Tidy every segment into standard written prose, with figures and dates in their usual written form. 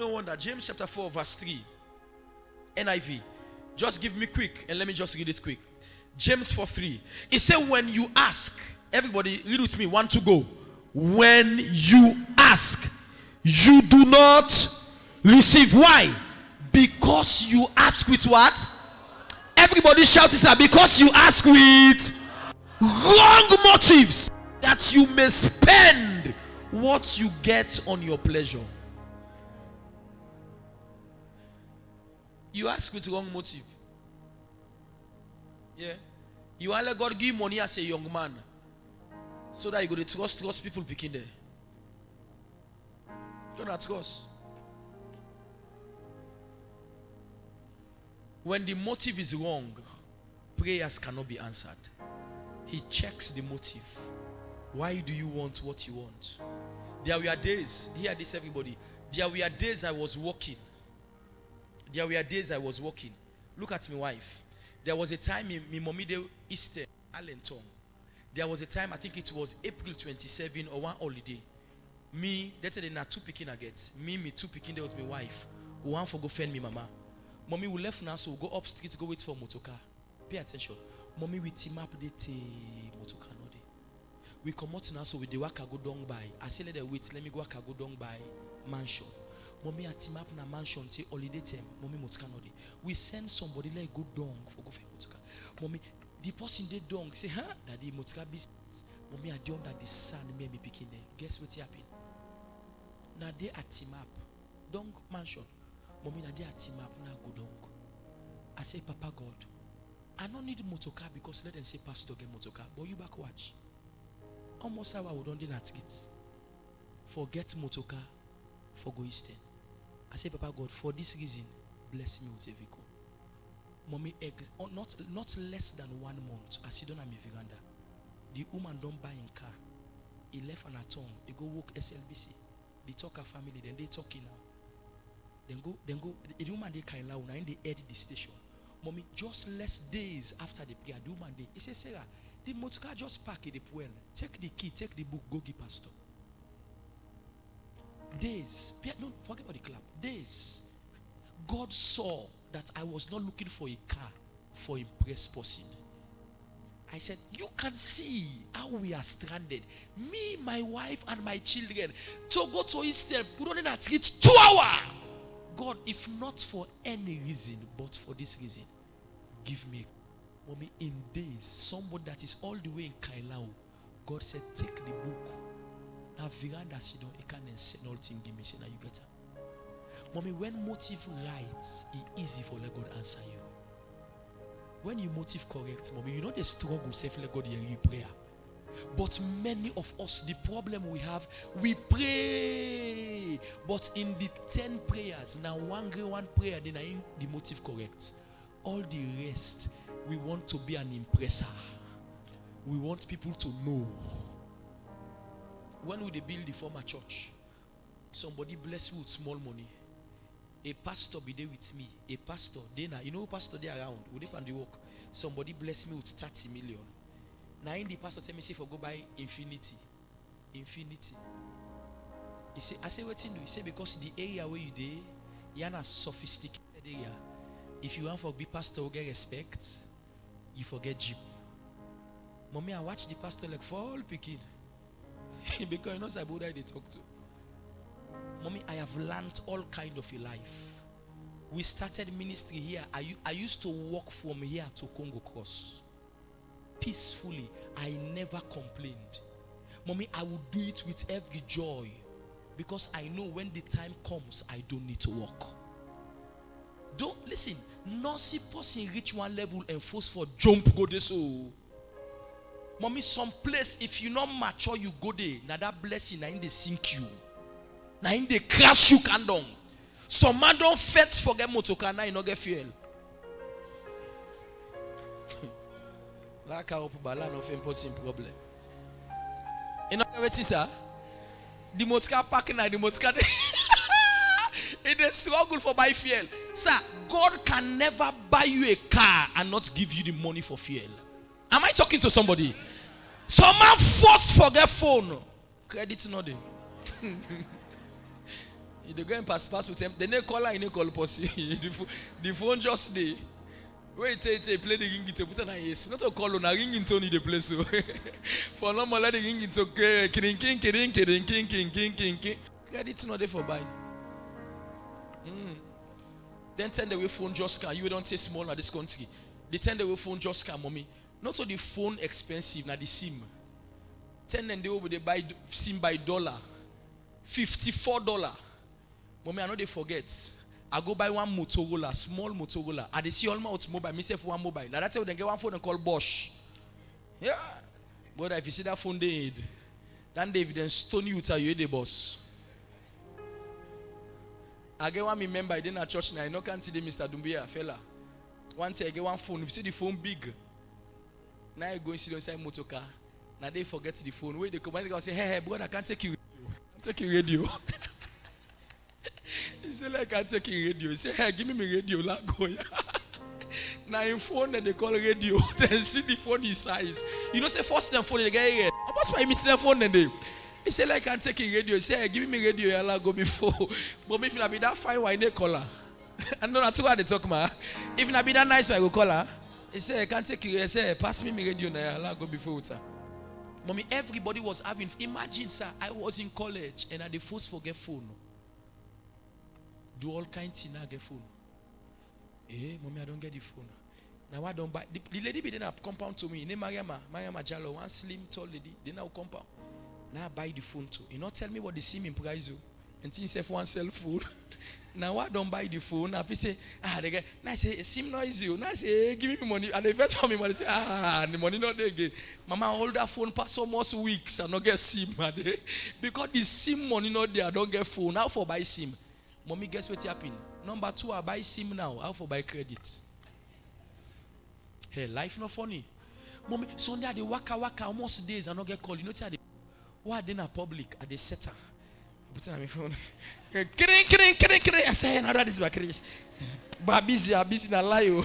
No wonder. James chapter 4 verse 3. NIV. Just give me quick and let me just read it quick. James 4:3. It said, when you ask, everybody read with me, 1 to go. When you ask, you do not receive. Why? Because you ask with what? Everybody shout it out. Because you ask with wrong motives, that you may spend what you get on your pleasure. You ask with wrong motive. Yeah. You want let God give money as a young man, so that you go to trust people picking there. Don't trust. When the motive is wrong, prayers cannot be answered. He checks the motive. Why do you want what you want? There were days, hear this everybody. There were days I was walking. Look at my wife. There was a time in mommy day Easter, Allentown. There was a time, I think it was April 27 or one holiday. Me, that's the na 2 picking I get. Me 2 picking there with my wife. One for go fend me mama. Mommy will left now, so we'll go up street to go wait for motoka. Pay attention. Mommy we team up the motoka no day. We come out now, so we the waka go down by. I say let them wait, let me go waka go down by mansion. Mommy a team up na mansion till holiday time. Mommy motoka no day. We send somebody like go down for go for motoka. Mommy, the person they down say, huh? Daddy motoka business. Mommy I down that the sun me picking there. Guess what happened? Now they a team up. Dong mansion. Mommy na they a team up now go down. I say, Papa God, I don't need motoka because let them say pastor get motoka. But you back watch. Almost how I would only not get. Forget motoka for go eastern. I say, Papa God, for this reason, bless me with a vehicle. Mommy, not less than 1 month. I sit down on my veranda. The woman don't buy in car. He left on her tongue. He go work SLBC. They talk her family. Then they talking now. Then go. The woman they kind loud. Now in the head the station. Mommy, just less days after the prayer, the woman they. He says, Sarah, the motorcar just park it well. Take the key, take the book, go give pastor. Days. Don't forget about the clap. Days. God saw that I was not looking for a car for impressed person. I said, you can see how we are stranded. Me, my wife, and my children. To go to Eastern, we don't need to reach 2 hours. God, if not for any reason, but for this reason, give me. Mommy, in days, somebody that is all the way in Kailao, God said, take the book. Now, veranda, you know, you can't send all things, give me, say, now you get her. Mommy, when motive right, it's easy for let God answer you. When you motive correct, mommy, you know the struggle, say, let God hear you prayer. But many of us, the problem we have, we pray. But in the 10 prayers, now one prayer, then I the motive correct. All the rest, we want to be an impressor. We want people to know. When we build the former church, somebody bless you with small money. A pastor be there with me. A pastor, you know pastor they around. We dip on the work. Somebody bless me with 30 million. Now in the pastor tell me say for go buy infinity. He say, I say what you do? He say because the area where you there, you are a sophisticated area. If you want for be pastor get respect, you forget Jeep. Mommy, I watch the pastor like fall picking. Because you know Sabu they talk to. Mommy, I have learned all kind of a life. We started ministry here. I used to walk from here to Congo Cross. Peacefully. I never complained. Mommy, I would do it with every joy. Because I know when the time comes, I don't need to walk. Don't listen. Not see person reach one level and force for jump go there so. Mommy, some place if you not mature, you go there. Now that blessing, now in they sink you. Now in they crash you can down. Some man don't fet forget motoka now you not get fuel. Like our balance of impossible problem. You know what it is, sir? The motoka parking now the motoka. It is struggle for buy fuel. Sir, God can never buy you a car and not give you the money for fuel. Am I talking to somebody? Some man forced forget phone. Credit not there. They go and pass with them. They no call her, no call posse. The phone just dey. Wait, play the ring into put on yes. Not a call on a ring into the place. So for no more let the ring into king. Credit's not there for buy. Then 10 away phone just can. You don't say small at this country. The 10 away phone just can, mommy. Not all the phone expensive, now the SIM. 10 and they over they buy SIM by $, $54. Mommy, I know they forget. I go buy one Motorola, small Motorola. I they see all my automobile, myself one mobile. Now that's how they get one phone and call Bosch. Yeah. But if you see that phone they need, then they then stone you tell you the boss. I get one member I didn't at church now. I no can't see the Mr. Dumbia fella. Once I get one phone, if you see the phone big, now I go and sit inside motor car. Now they forget the phone. Wait, they come and say, hey, brother, I can't take you radio. I can't take you radio. He said, like, I can't take you radio. He said, hey, give me my radio. Let go. Now in phone that they call radio, then see the phone his size. You know, say first time phone they get here. What's my missing phone then they? He said, like, I can't take you radio. He said, hey, give me my radio. I'll go before. But if not be that fine, why they call her? I know that's why they talk, man. If not be that nice, why I go call her? He said, I can't take you. He said, pass me my radio now. I'll go before with her. Mommy, everybody was having. Imagine, sir, I was in college and I the first forget phone. Do all kinds of things, get phone. Mommy, I don't get the phone. Now I don't buy. The lady be then up compound to me. Name Mariama Jalo, one slim tall lady. They now compound. Now I buy the phone too. You know, tell me what the SIM in price you. And since if one cell phone. Now I don't buy the phone. I say, they get. Now I say, SIM noisy. Now I say, give me money. And they fetch for me money. Say, the money not there again. Mama hold that phone pass almost weeks and not get SIM. Because the SIM money not there, I don't get phone. How for buy SIM? Mommy, guess what happened? Number 2, I buy SIM now. How for buy credit? Hey, life not funny. Mommy, Sunday I dey waka almost days I not get call. You know what? Why they not public? At the setter. Put it on my phone. Kring. I say another this back. But I'm busy na lie.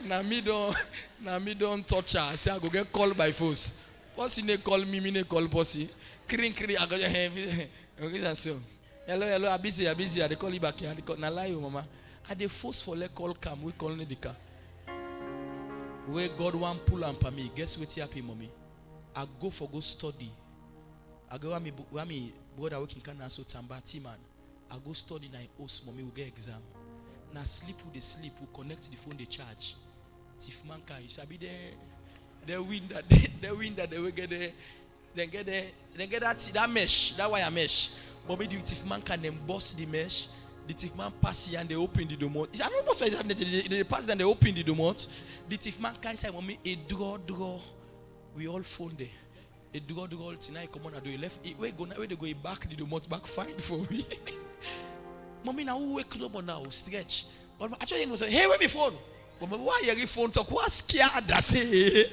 Na me don't touch her. I say I go get called by force. Bossy ne call me ne call bossy. Kring. I go just heavy. Okay, that's so. Hello, I'm busy. I dey call you back here. Na lie, mama. I dey force for let call come. We call the car. Where God want pull and for me. Guess what happen, mommy? I go study. I go where me brother working can so tamba man. I go study na host mommy will get exam. Now sleep with the sleep will connect the phone they charge. If man can you sabi they win that they will get there. Then get that mesh, that wire mesh. Mommy the if man can then bust the mesh. The thief man pass here and they open the domot. I don't know what's happening. They pass and they open the domot. The thief man can say, mommy, a draw. We all phone there. A draw tonight. Come on, I do it left. Where they go back the domot back fine for me. Mommy, now who wake up now? Stretch. But actually, he was like, hey, where my phone? But why your phone talk? What's scared? I say,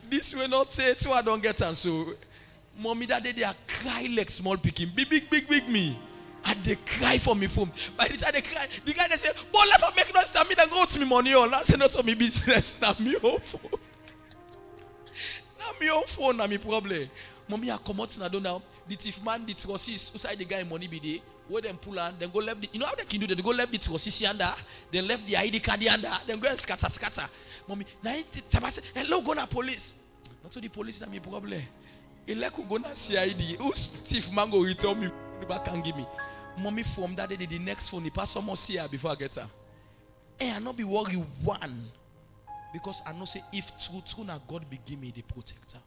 this will not say, so I don't get answer. Mommy, that day they are cry like small picking. Big me. And they cry for me phone. By the time they cry, the guy they say, "Boy, let for make noise. Now me then go to me money on. That's not to me business. Now me own phone. Now me own phone. Now me problem. Mommy, I come out now. The thief man, the trusses, outside the guy money be there. Where them pull on, then go left the. You know how they can do that? They go left the trusses under, then left the ID card under, then go and scatter. Mommy, now somebody say, hello, go na police. Not to the police. Now me problem. He like go na CID. Who's thief man go return me back and give me. Mommy from that day, the next phone, he pass someone see her before I get her. Hey, I not be worried one. Because I know say if true now God be give me the protector.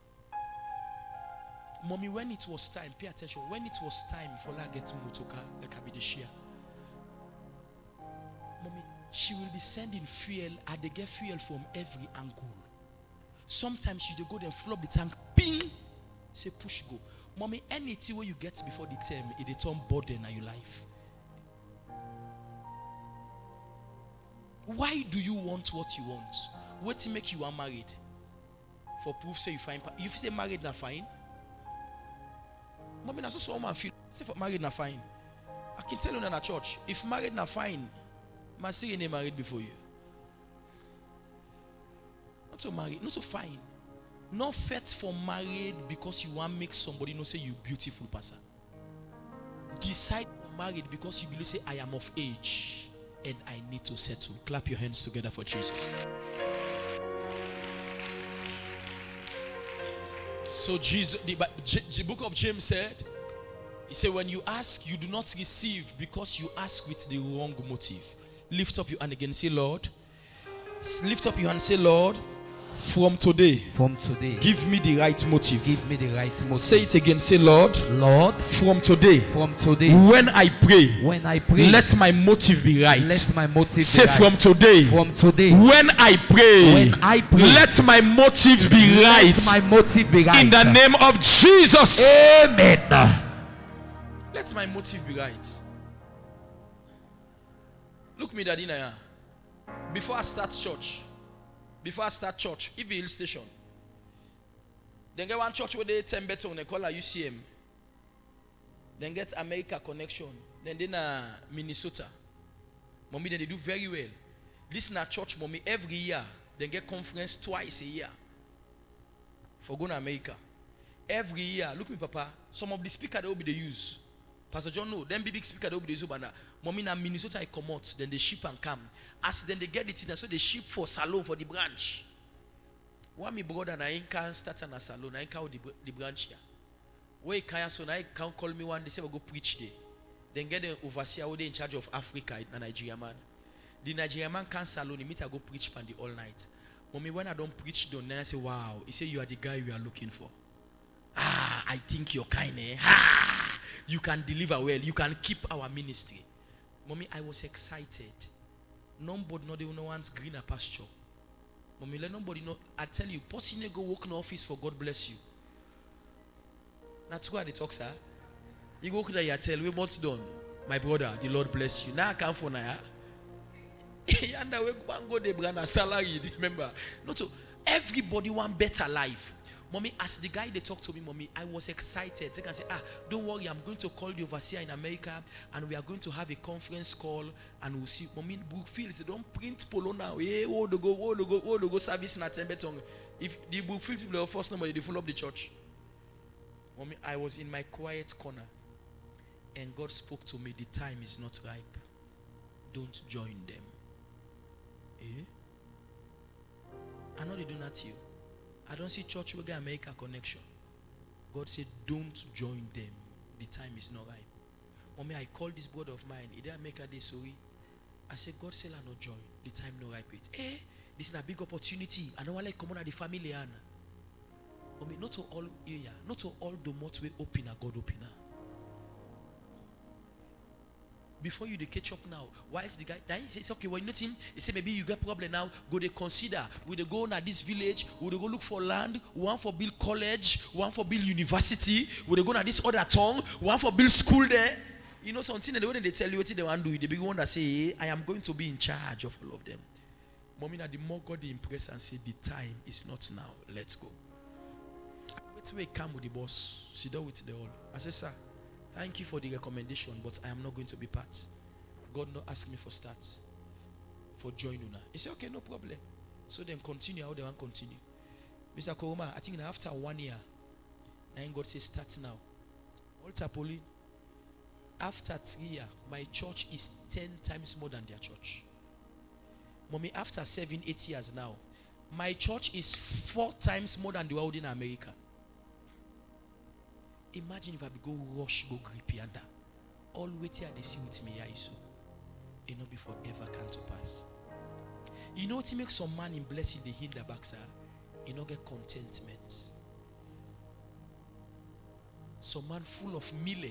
Mommy, when it was time, pay attention. When it was time for her get motoka, like I be the share. Mommy, she will be sending fuel, and they get fuel from every angle. Sometimes she go then flop the tank, ping, say push go. Mommy, anything where you get before the term, it turn burden in your life. Why do you want what you want? What to make you are married? For proof, say you find. If you say married, not fine. Mommy, that's also woman feel. Say for married, not fine. I can tell you in a church, if married, not fine, man, see you married before you. Not so married, not so fine. Not fit for married because you want to make somebody know say you beautiful person. Decide for married because you believe, say, I am of age and I need to settle. Clap your hands together for Jesus. So Jesus, the book of James said, he said, when you ask, you do not receive because you ask with the wrong motive. Lift up your hand again. Say, Lord. Lift up your hand. Say, Lord, from today, give me the right motive. Give me the right motive. Say it again. Say, Lord, from today, when I pray, let my motive be right. Let my motive say be right. From today, when I pray, let my motive be right. Let my motive be right. In the name of Jesus. Amen. Let my motive be right. Look me, Daddy Naya. Before I start church, if Hill Station, then get one church where they 10 better on they call her UCM. Then get America Connection. Then Minnesota. Mommy, then they do very well. This na church, mommy, every year. Then get conference twice a year. For going to America. Every year, look me, Papa. Some of the speakers they will be they use. Pastor John, no, them big speaker they will be they use. Mommy, na Minnesota I come out. Then they ship and come. As then they get it in, so they ship for salon for the branch. One me brother na in can start on a salon. I can the branch here. Where can so I can call me one. They say we go preach there. Then get the overseer who they in charge of Africa in Nigeria man. The Nigerian man can salon. He meet I go preach pan the all night. Mommy, when I don't preach done, then I say wow. He say you are the guy we are looking for. Ah, I think you're kind, eh? Ah, you can deliver well. You can keep our ministry. Mommy, I was excited. Nobody no one's greener pasture. Mommy, let nobody know. I tell you, person go work in the office for God bless you. That's why they talk, sir. You go there, you tell we what's done. My brother, the Lord bless you. Now I come for now. And we go the brand salary. Remember, not so everybody want better life. Mommy, as the guy they talked to me, mommy, I was excited. They can say, don't worry, I'm going to call the overseer in America and we are going to have a conference call and we'll see. Mommy, Brookfield, they don't print polo now. Hey, oh, to go service in a Tembetong. If the Brookfield people are first number, they full up the church. Mommy, I was in my quiet corner and God spoke to me, the time is not ripe. Don't join them. Eh? I know they do not you. I don't see church where they make a connection. God said, don't join them. The time is not ripe. Mommy, I called this brother of mine. He didn't make a day, sorry. I said, God said, I not join. The time not ripe. This is a big opportunity. I don't want to come on at the family. Mommy, not to all area, not to all the mots we open, God opener. Before you they catch up now, why is the guy? Then he says, okay, well, you know him. He said, maybe you get problem now. Go they consider. Will they go na this village? Will they go look for land? One for build college, one for build university. Will they go na this other town? One for build school there. You know something that when they tell you what they want to do, the big one that say, hey, I am going to be in charge of all of them. Mommy, the more God they impress and say, the time is not now. Let's go. Let's wait, come with the boss. Sit down with the all. I say, sir. Thank you for the recommendation, but I am not going to be part. God not ask me for start. For join Una. He said, okay, no problem. So then continue how they want to continue. Mr. Koroma, I think after 1 year, and God says start now. Walter Pauline, after 3 years, my church is 10 times more than their church. Mommy, after 7-8 years now, my church is 4 times more than the world in America. Imagine if I go rush, go grip yonder. All wait here they see with me, so it not be forever can to pass. You know what makes some man in blessing they hit the back, sir? You not get contentment. Some man full of mille.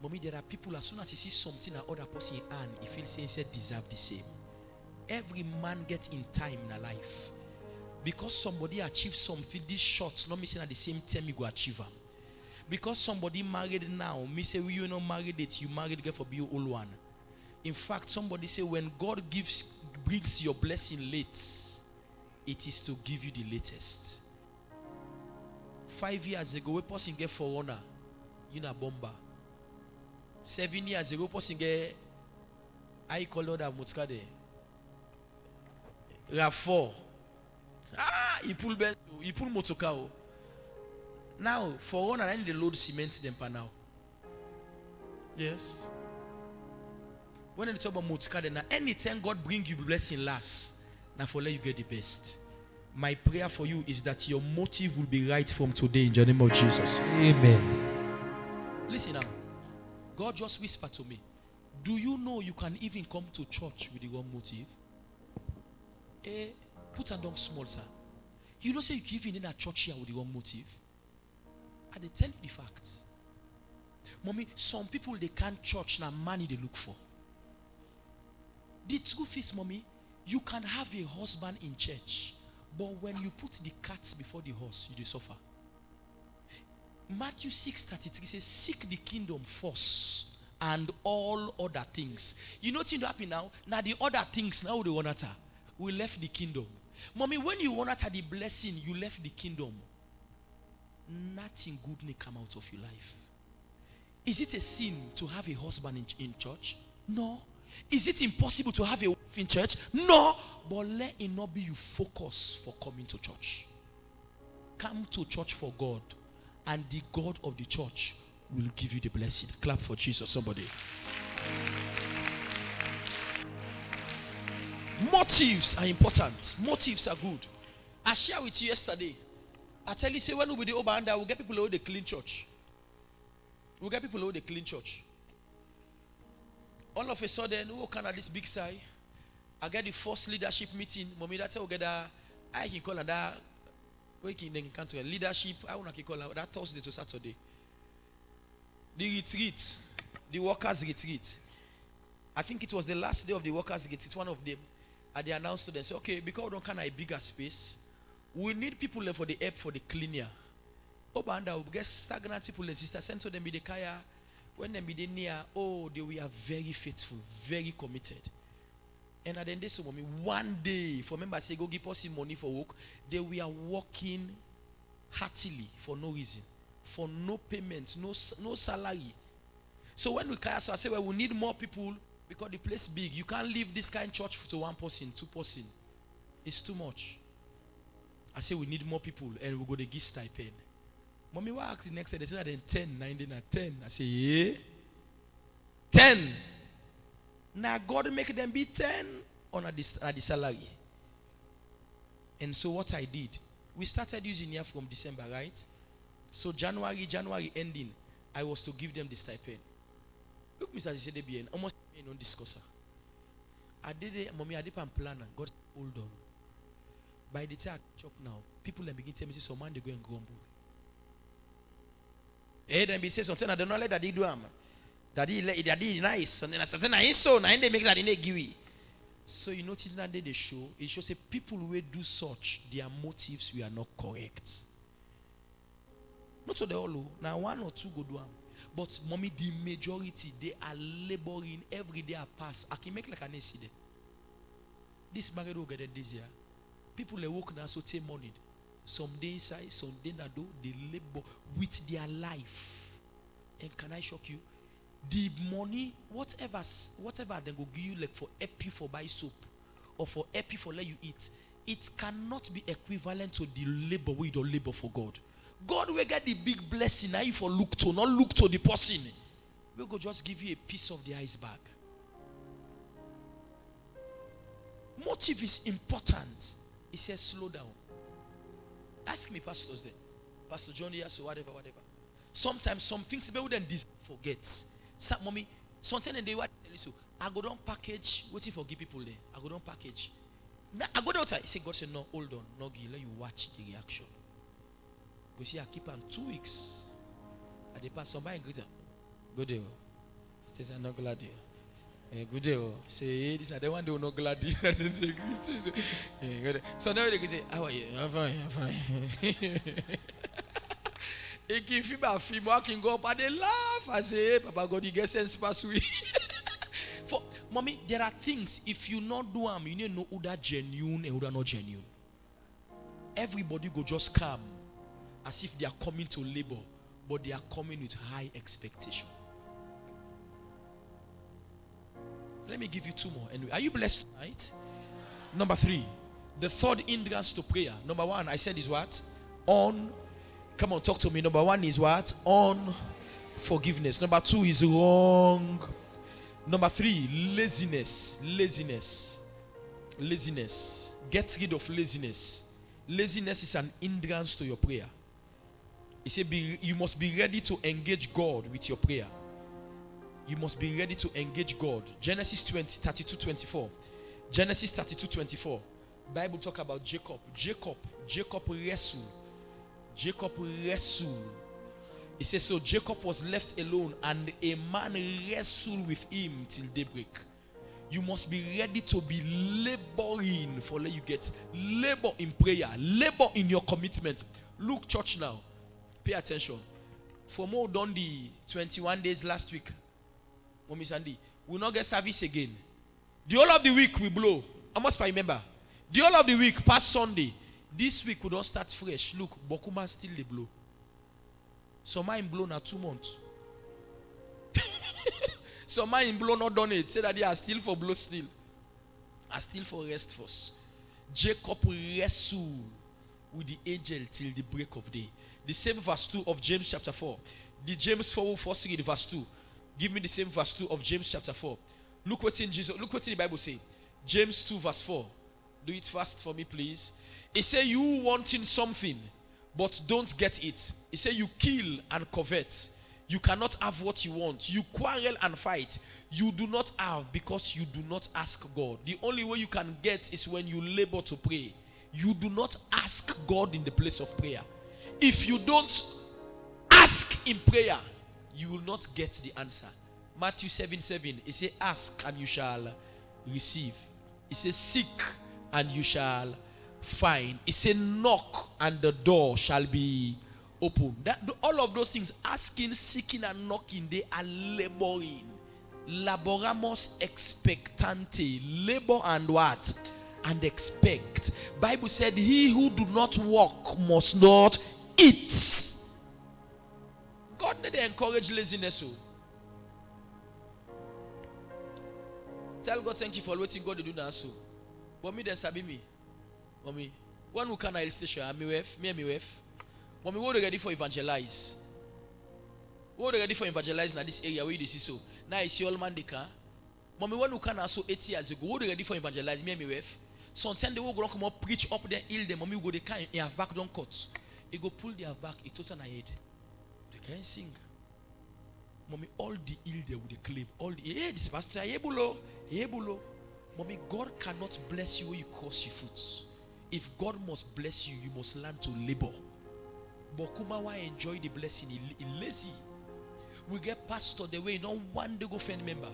Mommy, there are people as soon as he sees something that other person in hand, he feels he said deserve the same. Every man gets in time in a life. Because somebody achieves something this short, not missing at the same time you go achieve them. Because somebody married now, me say you not married it, you married girl for be your old one. In fact, somebody say when God brings your blessing late, it is to give you the latest. 5 years ago, a person get Forerunner, you know bomber. 7 years ago, person get I call that Mutskade. RAV4. He pull motocar. Now, for one, I need to load cement them per now. Yes. When you talk about motkade, now anytime God bring you blessing last, now for let you get the best. My prayer for you is that your motive will be right from today in the name of Jesus. Amen. Listen now. God just whispered to me. Do you know you can even come to church with the wrong motive? Put on down small, sir. You don't say you can even in a church here with the wrong motive. I they tell you the fact. Mommy, some people they can't church now money they look for. The truth is, mommy, you can have a husband in church, but when you put the cats before the horse, you do suffer. Matthew 6:33 says, seek the kingdom first and all other things. You know what's happening now? Now the other things now they want to. We left the kingdom. Mommy, when you want to the blessing, you left the kingdom. Nothing good may come out of your life. Is it a sin to have a husband in church? No. Is it impossible to have a wife in church? No. But let it not be your focus for coming to church. Come to church for God, and the God of the church will give you the blessing. Clap for Jesus, somebody. Motives are important. Motives are good. I shared with you yesterday. I tell you, say when we do over under, we'll get people who they clean church. We'll get people who they clean church. All of a sudden, who can at this big side? I get the first leadership meeting. Mommy, that's how we get that. I can call that. We can leadership. I want to call that Thursday to Saturday. The retreat, the workers' retreat. I think it was the last day of the workers' retreat. It's one of them. And they announced to them, say, okay, because we don't kind of a bigger space, we need people for the help for the cleaner. Over and we get stagnant people and sisters sent to them with the kaya. When they be near, they were very faithful, very committed. And at the end of the day, one day, for members say, go give us money for work, they were working heartily for no reason, for no payment, no salary. So when we kaya, so I say, well, we need more people because the place big. You can't leave this kind of church to one person, two person. It's too much. I say we need more people and we go to give stipend. Mommy, what asked the next day? They said that 10, 19, and 10. I say, yeah. 10. Now God make them be 10 on the salary. And so what I did, we started using here from December, right? So January ending, I was to give them the stipend. Look, Mr. Zedebien, almost no discusser. I did it, mommy, I did a plan. God said, hold on. By the time I chop now, people then begin to tell me, so man, they go and grumble. Then be say something I don't know let that do am. That nice. And then I said, I so now they make that in a giwi. So you notice that day they show, it shows people who do such, their motives were not correct. Not so they all now one or two go do am. But mommy, the majority they are laboring every day I pass. I can make like an AC there. This married will get this year. People they work now so take money. Some day inside, some day na do they labor with their life. And can I shock you? The money, whatever they go give you like for epi for buy soap or for epi for let you eat, it cannot be equivalent to the labor we don't labor for God. God will get the big blessing now you for look to, not look to the person. We go just give you a piece of the iceberg. Motive is important. He says slow down. Ask me pastors then. Pastor John, yes, so whatever. Sometimes some things we wouldn't forget. Some mommy, sometimes they what tell you so. I go down package, waiting for give people there. I go down package. Now I go down outside. Say God said no, hold on, no give, let you watch the reaction. Go see I keep on 2 weeks. I pass somebody and greet. Good day. Says I'm not glad you. Good day. Say hey, this is the one they will not glad you. So now they can say, how are you? I'm fine. If you have feedback, can go up and they laugh. I say, hey, Papa God, you get sense pass we. For mommy, there are things if you not do them, you need to know who that genuine and who that not genuine. Everybody go just come as if they are coming to labor, but they are coming with high expectation. Let me give you 2 more. Anyway, are you blessed tonight? Number 3, the third hindrance to prayer. Number 1, I said is what? Come on, talk to me. Number 1 is what? forgiveness. Number 2 is wrong. Number 3, laziness. Laziness. Get rid of laziness. Laziness is an hindrance to your prayer. He said, you must be ready to engage God with your prayer. You must be ready to engage God. Genesis 32:24. Genesis 32:24. Bible talk about Jacob. Jacob wrestled. Jacob wrestled. It says, so Jacob was left alone, and a man wrestled with him till daybreak. You must be ready to be laboring for let you get labor in prayer, labor in your commitment. Look, church now, pay attention. For more done the 21 days last week, Mommy Sandy, we'll not get service again. The whole of the week we blow. I must remember. The whole of the week past Sunday. This week we don't start fresh. Look, Bokuma still they blow. Some are in blow now 2 months. Some are in blow not done it. Say that they are still for blow still. Are still for rest first. Jacob wrestled with the angel till the break of day. The same verse 2 of James chapter 4. The James 4 first read verse 2. Give me the same verse 2 of James chapter 4. Look what the Bible say. James 2 verse 4. Do it fast for me, please. It say you wanting something, but don't get it. It say you kill and covet. You cannot have what you want. You quarrel and fight. You do not have because you do not ask God. The only way you can get is when you labor to pray. You do not ask God in the place of prayer. If you don't ask in prayer, you will not get the answer. Matthew 7:7. It says, ask and you shall receive. It says, seek and you shall find. It says, knock and the door shall be open. All of those things, asking, seeking, and knocking, they are laboring. Laboramus expectante. Labor and what? And expect. Bible said, he who do not work must not eat. God did encourage laziness. Tell God thank you for waiting God to do now. So, but me then sabi me, mommy. One who can I station? Me and me wife. Mommy, what are ready for evangelize? What are ready for evangelize in this area where you see so? Now I see all man the car. Mommy, one who can also 8 years ago. What are ready for evangelize? Me and me wife. Sometimes they will go come up preach up there, heal them. Mommy go they can't have back don't cut. He go pull their back. It total na head. They can't sing. Mommy, all the ill they would claim. All the this pastor yebulo. Mommy, God cannot bless you when you cross your foot. If God must bless you, you must learn to labor. But Kumawa enjoy the blessing. He lazy. We get pastor the way no one day go friend member.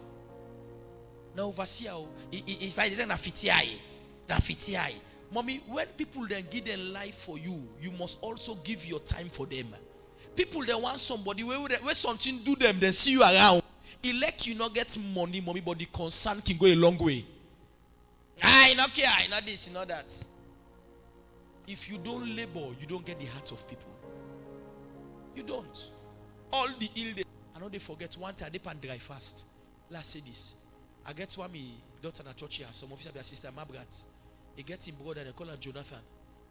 Now overseer, if I didn't fitiai. Mommy, when people then give their life for you, you must also give your time for them. People they want somebody where something do them, they see you around. Elect you not get money, mommy, but the concern can go a long way. I not care, I not this, not that. If you don't labor, you don't get the heart of people. You don't. All the ill day. I know they forget one time they pan dry fast. Let's say this. I get one me daughter in a church here. Some of you have their sister Mabrat. He gets him brother, they call her Jonathan.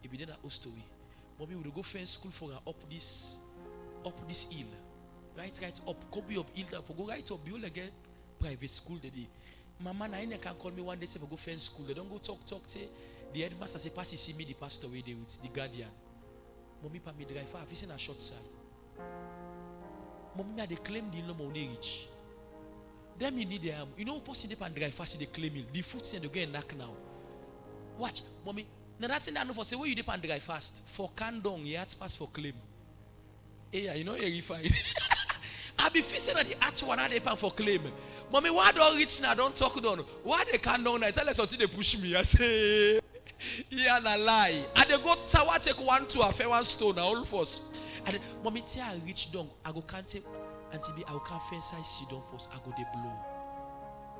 He be there at Ostowi. Mommy will go first school for her up this hill. Right up. Go be up hill. Go right up. You will get private school the day. Mama na can call me one day say for go first school. They don't go talk. Say the headmaster say pass see me the pastor way there with the guardian. Mommy pa me drive far. If a short side. Mommy na they claim the no money rich. Them you need them. You know person they pan drive fast they claim it. The foot say they go and knock now. Watch, mommy. Now that's thing I know for say where you depend drive fast. For candong, you had to pass for claim. Yeah, you know verified. I be facing at the at one they depend for claim. Mommy, why don't reach now? Don't talk down. Why they can't down? I tell us until they push me. I say, yeah, na lie. And they go someone take 1 2 a fair 1 stone. All of us. And mommy, tell I reach down. I go can't take until I will can't fence I see down first. I go they blow.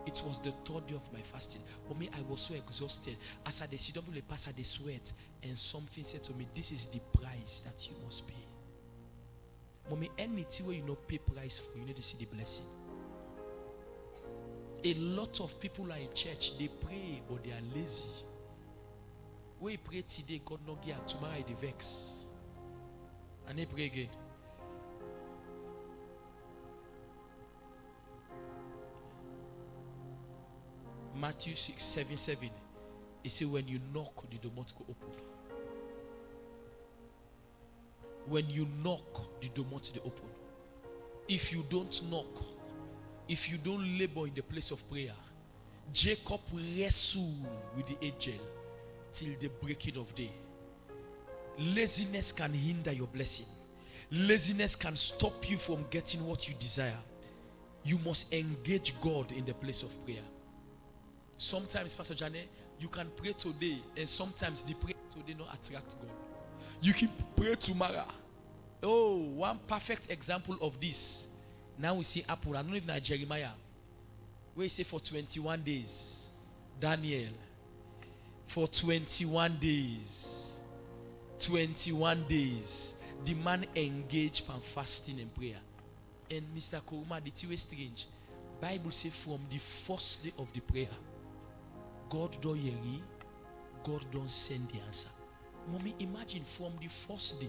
It was the 3rd day of my fasting. Mommy, I was so exhausted. As I sit down, the pass, I sweat, and something said to me, "This is the price that you must pay." Mommy, anything where you not pay price for, you need to see the blessing. A lot of people are in church, they pray, but they are lazy. When you pray today, God not give, tomorrow they vex, and they pray again. Matthew 6:7. It says, when you knock, the door must go open. When you knock, the door must be open. If you don't knock, if you don't labor in the place of prayer, Jacob wrestled with the angel till the breaking of day. Laziness can hinder your blessing. Laziness can stop you from getting what you desire. You must engage God in the place of prayer. Sometimes, Pastor Jane, you can pray today, and sometimes the prayer today not attract God. You can pray tomorrow. Oh, one perfect example of this. Now we see Apple. I don't even know Jeremiah. Where he say for 21 days. Daniel. For 21 days. 21 days. The man engaged in fasting and prayer. And Mr. Koruma, the thing was strange. Bible says from the first day of the prayer, God don't hear, God don't send the answer. Mommy, imagine from the first day,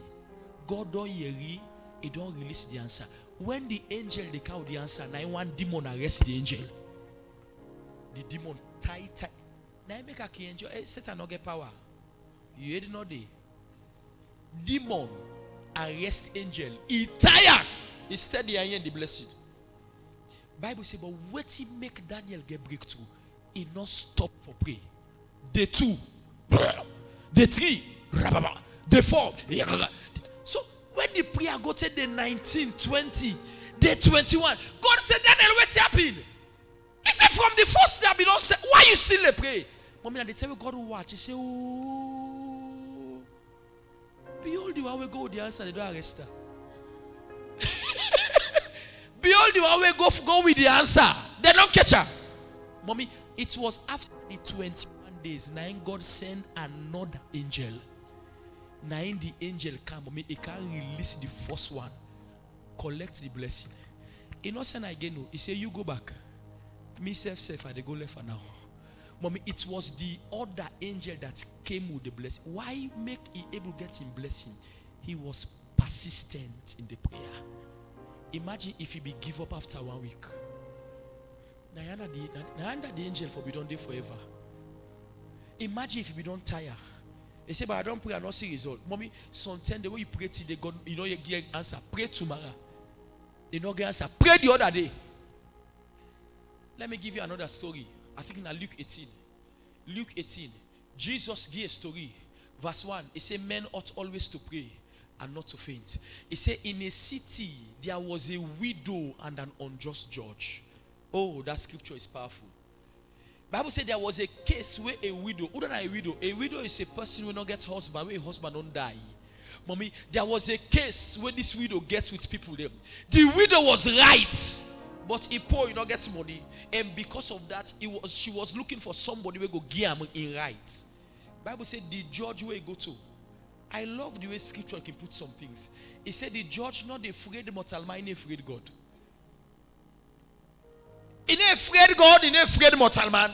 God don't hear, he don't release the answer. When the angel they come with the answer, now one demon arrest the angel. The demon tight. Now make a angel. Satan not get power. You heard no day. Demon arrest angel. He tired. He steady and the blessed. Bible say, but what he make Daniel get breakthrough? He not stop for pray. Day 2, day 3, day 4. So when the prayer go to the 19, 20, day 21, God said, Daniel, what's happened? He said, from the first day, don't say, why you still pray? Mommy, and they tell me God will watch. He say, oh, behold the one we go with the answer, they don't arrest her. Behold the one we go with the answer, they don't catch her. Mommy, it was after the 21 days, now God sent another angel. Now the angel come, mommy, he can release the first one, collect the blessing. He not send again, no. He say, you go back. Me safe, and they go left for now. Mommy, it was the other angel that came with the blessing. Why make he able to get him blessing? He was persistent in the prayer. Imagine if he be give up after 1 week. Now the angel for be done there forever. Imagine if you don't tire. They say, but I don't pray, I don't see result. Mommy, sometimes the way you pray till they go, you know you get answer. Pray tomorrow. They don't get answer. Pray the other day. Let me give you another story. I think in Luke 18. Luke 18. Jesus gave a story. Verse 1. He said, men ought always to pray and not to faint. He said, in a city there was a widow and an unjust judge. Oh, that scripture is powerful. Bible said there was a case where a widow, who don't know a widow? A widow is a person who don't get husband, where a husband don't die. Mommy, there was a case where this widow gets with people there. The widow was right, but he poor, you don't get money. And because of that, she was looking for somebody who go give him in right. Bible said the judge where he go to. I love the way scripture can put some things. He said the judge not afraid mortal man, he afraid God. He not afraid God, he not afraid mortal man.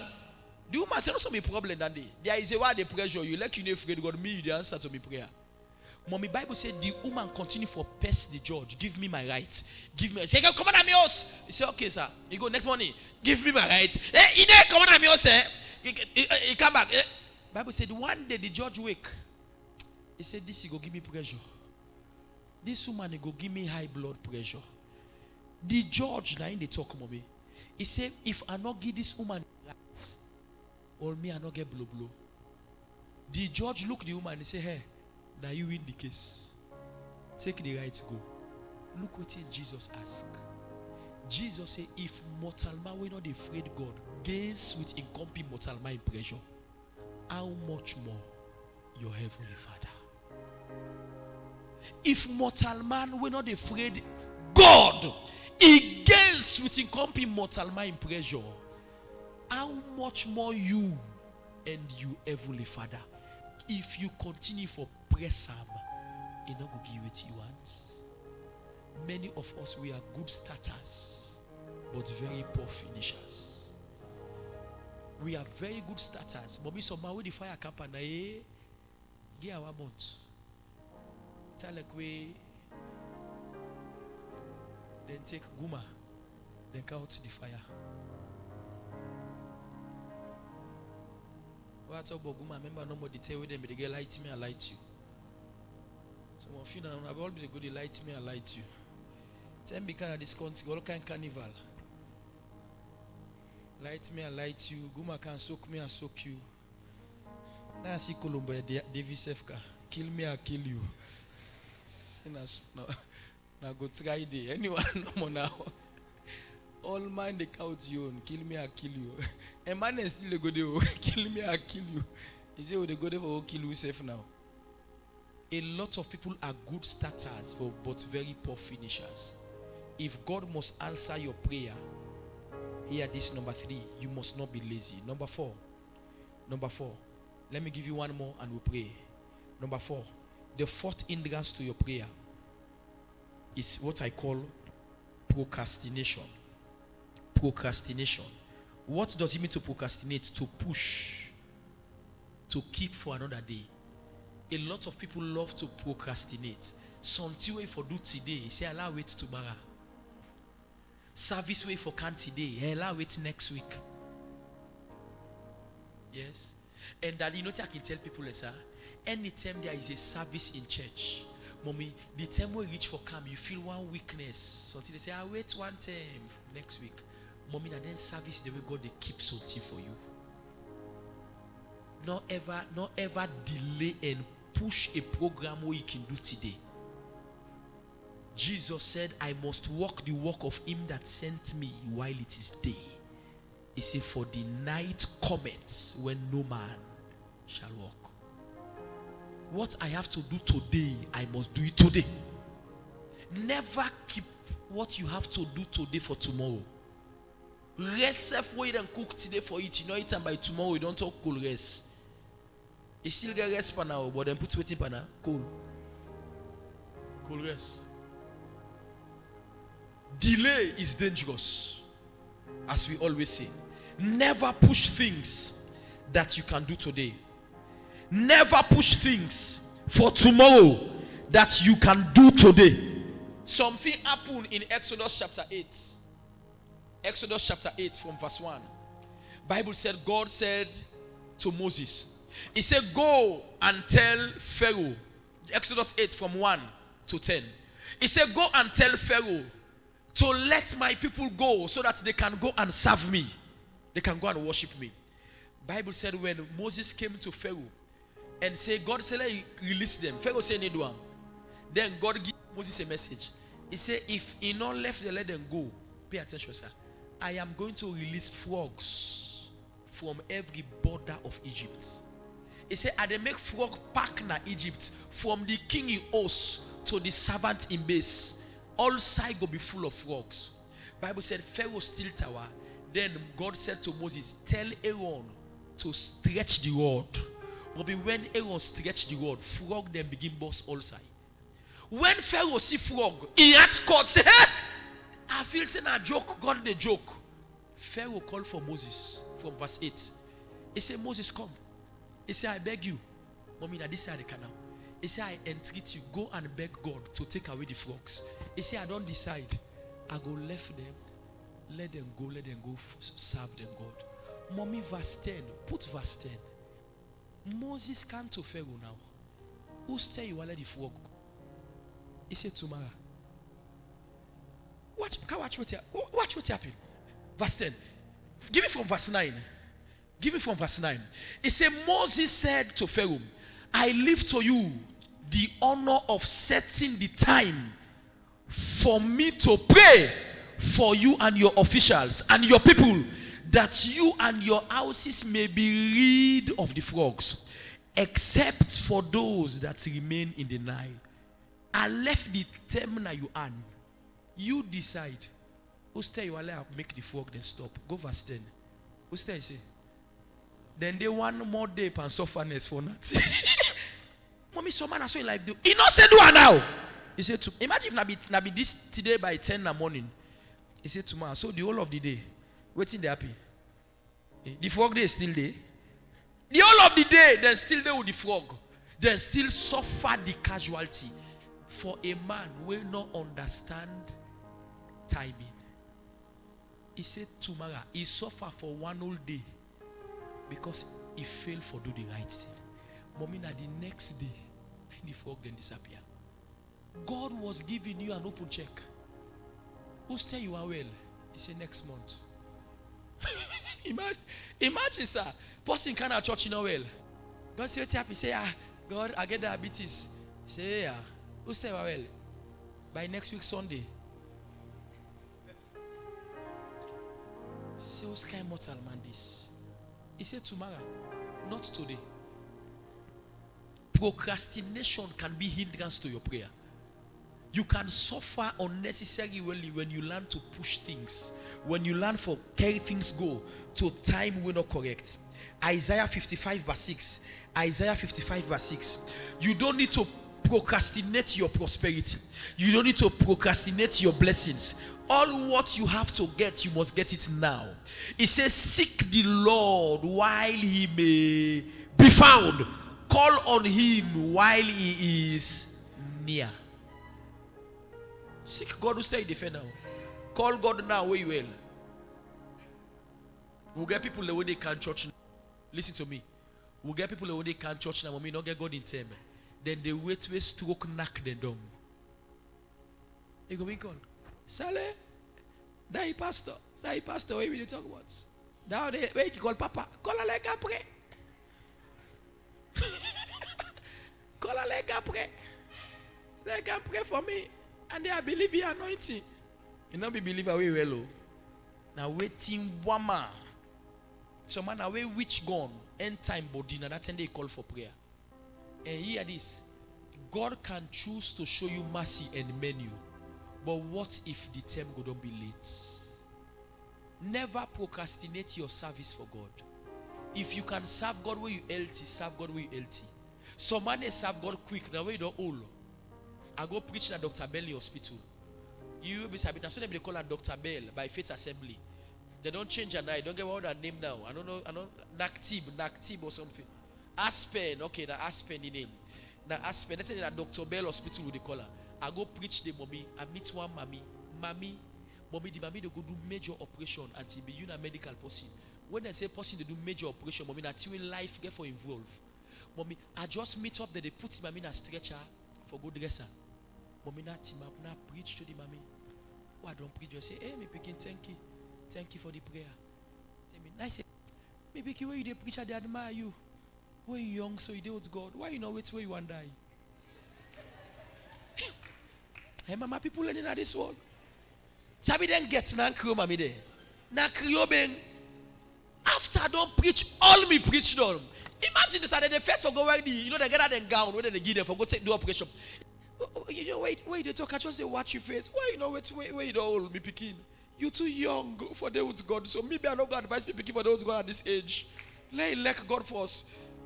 The woman say, no, some problem that day. There is a word they pressure you, like you not afraid God, me the answer to me prayer. Mommy, Bible said the woman continue for pest the judge. Give me my right. Give me. Say, come on, Amios. He say, okay, sir. He go next morning. Give me my right. Hey, he come on, Amios. He come back. Bible said one day the judge wake. He said, this he go give me pressure. This woman he go give me high blood pressure. The judge now in the talk, mommy. He said, if I not give this woman right, or me I not get blow. The judge look the woman and say, hey, now you win the case. Take the right to go. Look what Jesus asked. Jesus said, if mortal man will not afraid God, gains with incompetent mortal man pressure, how much more your heavenly Father? If mortal man will not afraid God, he gains with incompetent mortal man pressure, how much more you and you heavenly Father? If you continue for press him, he not go give you what you want. Many of us, we are good starters, but very poor finishers. We are very good starters. Mommy, so my way the fire camp and give our month. Tell like we then take guma, then go out to the fire. What about Guma? Remember, nobody tell them, but they light me, I light you. Some of you now, I've all been good, they light me, I light you. Tell me, kind of this country, all kind of carnival. Light me, I light you. Guma can soak me, I soak you. Now I see Colombo, Davis Efka. Kill me, I kill you. Now go try it. Anyone no more now. All mine the couch you own. Kill me, I kill you. A man is still a good day. Kill me, I kill you. Is it the good for kill you safe now? A lot of people are good starters but very poor finishers. If God must answer your prayer, here this number 3, you must not be lazy. Number 4. Let me give you one more and we'll pray. Number 4. The fourth hindrance to your prayer is what I call procrastination. Procrastination. What does it mean to procrastinate? To push. To keep for another day. A lot of people love to procrastinate. Something way for do today, say allow wait tomorrow. Service way for can today, allow wait next week. Yes. And that you know I can tell people, sir, anytime there is a service in church, mommy, the time we reach for camp, you feel one weakness. So until they say, I wait one time next week. Mommy, and then service the way God they keep something for you. Not ever delay and push a program where you can do today. Jesus said, I must walk the walk of him that sent me while it is day. He said, for the night cometh when no man shall walk. What I have to do today, I must do it today. Never keep what you have to do today for tomorrow. Rest wait and cook today for it. You know it, and by tomorrow you don't talk cool rest. You still get rest for now, but then put waiting for now. Cool rest. Delay is dangerous. As we always say, never push things that you can do today. Never push things for tomorrow that you can do today. Something happened in Exodus chapter 8. Exodus chapter 8 from verse 1. Bible said, God said to Moses, he said, go and tell Pharaoh. Exodus 8 from 1 to 10. He said, go and tell Pharaoh to let my people go so that they can go and serve me. They can go and worship me. Bible said when Moses came to Pharaoh and said, God said, let you release them. Pharaoh said, need one. Then God gave Moses a message. He said, if he not left, they let them go. Pay attention, sir. I am going to release frogs from every border of Egypt. He said, I they make frog pack na Egypt from the king in Os to the servant in base. All side go be full of frogs. Bible said Pharaoh still tower. Then God said to Moses, tell Aaron to stretch the rod. But when Aaron stretch the rod, frog then begin burst all side. When Pharaoh see frog, he had caught. Say, hey! I feel saying a joke, God the joke. Pharaoh called for Moses from verse 8. He said, Moses, come. He said, I beg you. Mommy, that this side the canal. He said, I entreat you, go and beg God to take away the frogs. He said, I don't decide. I go left them. Let them go serve them God. Mommy, verse 10. Put verse 10. Moses came to Pharaoh now. Who stay you let the frog go? He said, tomorrow. Watch what happened. Verse 10. Give it from verse 9. Give it from verse 9. It said, Moses said to Pharaoh, I leave to you the honor of setting the time for me to pray for you and your officials and your people, that you and your houses may be rid of the frogs, except for those that remain in the Nile. I left the terminal you earn. You decide. Who stay you allow make the frog then stop. Go verse 10. Who stay say? Then they want more day and sufferness for nothing. Mommy, some man are so in life do. He not say do it now. He said to imagine if na be this today by 10 in the morning. He said tomorrow. So the whole of the day, waiting they happy. The frog day is still there. The whole of the day, then still there with the frog. Then still suffer the casualty. For a man will not understand timing. He said tomorrow, he suffer for one whole day. Because he failed for do the right thing. Mommy, na the next day, the frog then disappear. God was giving you an open check. Who say you are well? He said next month. imagine, sir. Person kind of church in well. God say what happy? Say, God, I get diabetes. Say, yeah. Who say you are well? By next week Sunday. Say, who's kind mortal man this? He said tomorrow, not today. Procrastination can be hindrance to your prayer. You can suffer unnecessarily when you learn to push things. When you learn for carry things go to time will not correct. Isaiah 55 verse 6. Isaiah 55 verse 6. You don't need to procrastinate your prosperity. You don't need to procrastinate your blessings. All what you have to get, you must get it now. It says, seek the Lord while he may be found. Call on him while he is near. Seek God who stay defend now. Call God now where you will. We'll get people the way they can church. Listen to me. We'll get people the way they can church now. When we not get God in time. Then they wait to stroke knock them down. They go be call. Sale, that pastor, where we talk about? Now they where you call Papa, call a leg pray. Call a leg pray. Leg pray for me, and they are believe your anointing. You not be believer we well. Now waiting one man. So man away which gone end time body now that time they call for prayer. And hear this. God can choose to show you mercy and menu. But what if the term go don't be late? Never procrastinate your service for God. If you can serve God where you LT, serve God where you LT. Some man they serve God quick, now where you don't old. I go preach at Dr. Bell Hospital. You will be sabit. So they call her Dr. Bell by Faith Assembly. They don't change her name. Don't get what her name now. I don't know. Naktib or something. Aspen. Okay, the Aspen the name. Now Aspen. Let's say that Dr. Bell Hospital with the color. I go preach the mommy. I meet one mommy. Mommy, the mommy they go do major operation until be you a medical person. When they say person they do major operation, mommy that till life get for involved. Mommy, I just meet up that they put mommy in a stretcher for good dresser. Mommy not team up now preach to the mommy. Why don't preach? You say, hey, me picking thank you for the prayer. Tell me, I say, me picking where you dey preach, they admire you. Where you young, so you deal with God. Why you know wait where you want to die? Hey, mama, people learning at this world. Sabi then get na kriyo mami there. Na kriyo beng. After I don't preach, all me preach done. Imagine this, they first for go wear the, you know, they get out and gown when they give them for go take the operation. You know, wait, they talk. I just say watch your face. Why you know wait, you don't hold me picking? You too young for them with God. So maybe I don't go advise me picking for those with God at this age. Let God first.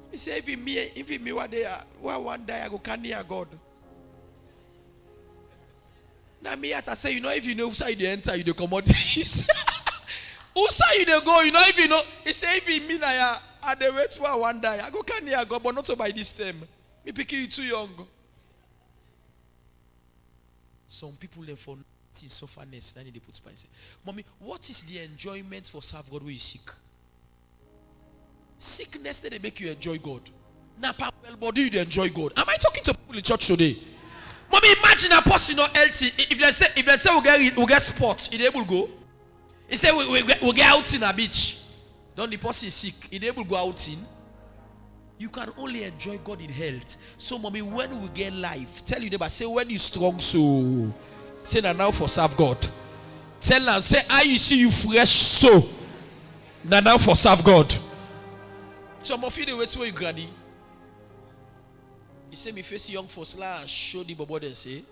He say if me one day, one day I go can near God. Now me as I say, you know, if you know who you enter, you the commodities. Who say you they go, you know, if you know, he say if me na I dey wait for one day, I go can near God, but not so by this time. Me picking you too young. Some people then for sufferness, then they put spice. Mommy, what is the enjoyment for serve God where you sick? Sickness that they make you enjoy God. Now, body you enjoy God. Am I talking to people in church today? Mommy, imagine a person not healthy. If they say we get sports, it able go. He say we get out in a beach. Don't the person is sick, it able go out in. You can only enjoy God in health. So, mommy, when we get life, tell you neighbor, say when you strong, so say now for serve God. Tell them, say I you see you fresh, so now for serve God. Some of you the way to your granny. He say me face young for slash show the bobo then say.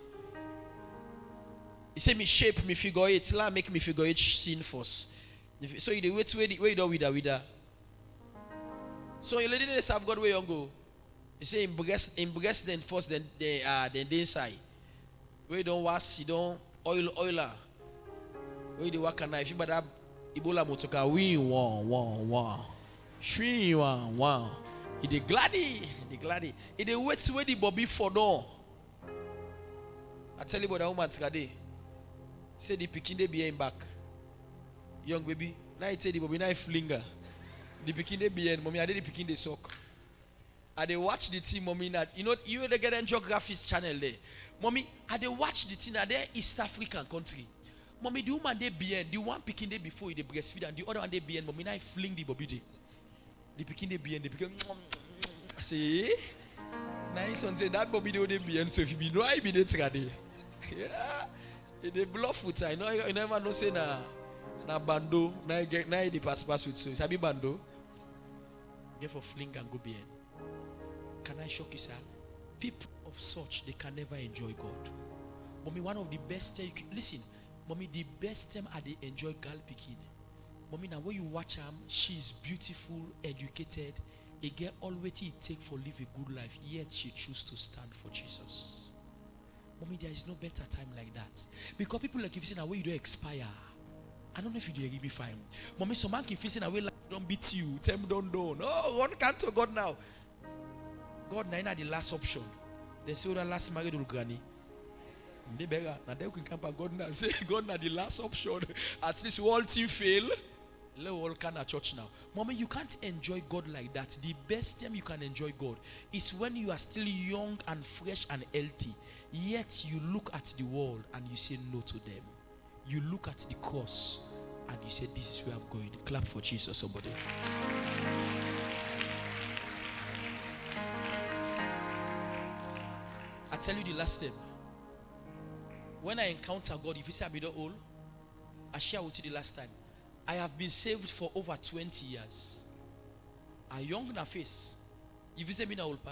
He say me shape me figure eight, la make me figure eight sin force. So you the way to where you do with that. So you lady serve God where you go. You say in breast then first then inside. Where you don't wash, you don't oiler. Where you the work knife, you better Ebola motoka we one. Shri one. He the gladdy. He the wait where the Bobby for no. I tell you about that woman today. Say the picking they be in back. Young baby. Now he say the Bobby knife flinger. The pikin they be mommy, I did the pikin they sock. I they watch the team, mommy. That you they get in geography's channel there. Mommy, I they watch the team that they East African country. Mommy, the woman they be the one picking they before they breastfeed and the other one they be mommy, I fling the baby day. The picking they be the picking. Say, nice one say that baby they be so if you be no I be the trade. Yeah, they bluff with I know you never know say na bando na get na the pass with so sabi bando. Get for fling and go bien. Can I shock you, sir? People of such they can never enjoy God. Mommy, one of the best listen. Mommy, the best time I they enjoy girl picking. Mommy, now when you watch her, she's beautiful, educated. A girl always it take for live a good life, yet she choose to stand for Jesus. Mommy, there is no better time like that. Because people like if you say now where you don't expire. I don't know if you do really be fine. Mommy, some man can feel saying away life don't beat you, tell me don't do. No, one can't to God now. God now the last option. They say the last married old granny. They beggar. Now they can come back God now. Say God now the last option. At least all team fail. Let all kind of church now. Mommy, you can't enjoy God like that. The best time you can enjoy God is when you are still young and fresh and healthy. Yet you look at the world and you say no to them. You look at the cross and you say this is where I'm going. Clap for Jesus, somebody. I tell you the last time. When I encounter God, if you say I'm not old, I share with you the last time. I have been saved for over 20 years. A young na face. If you say me na old pa,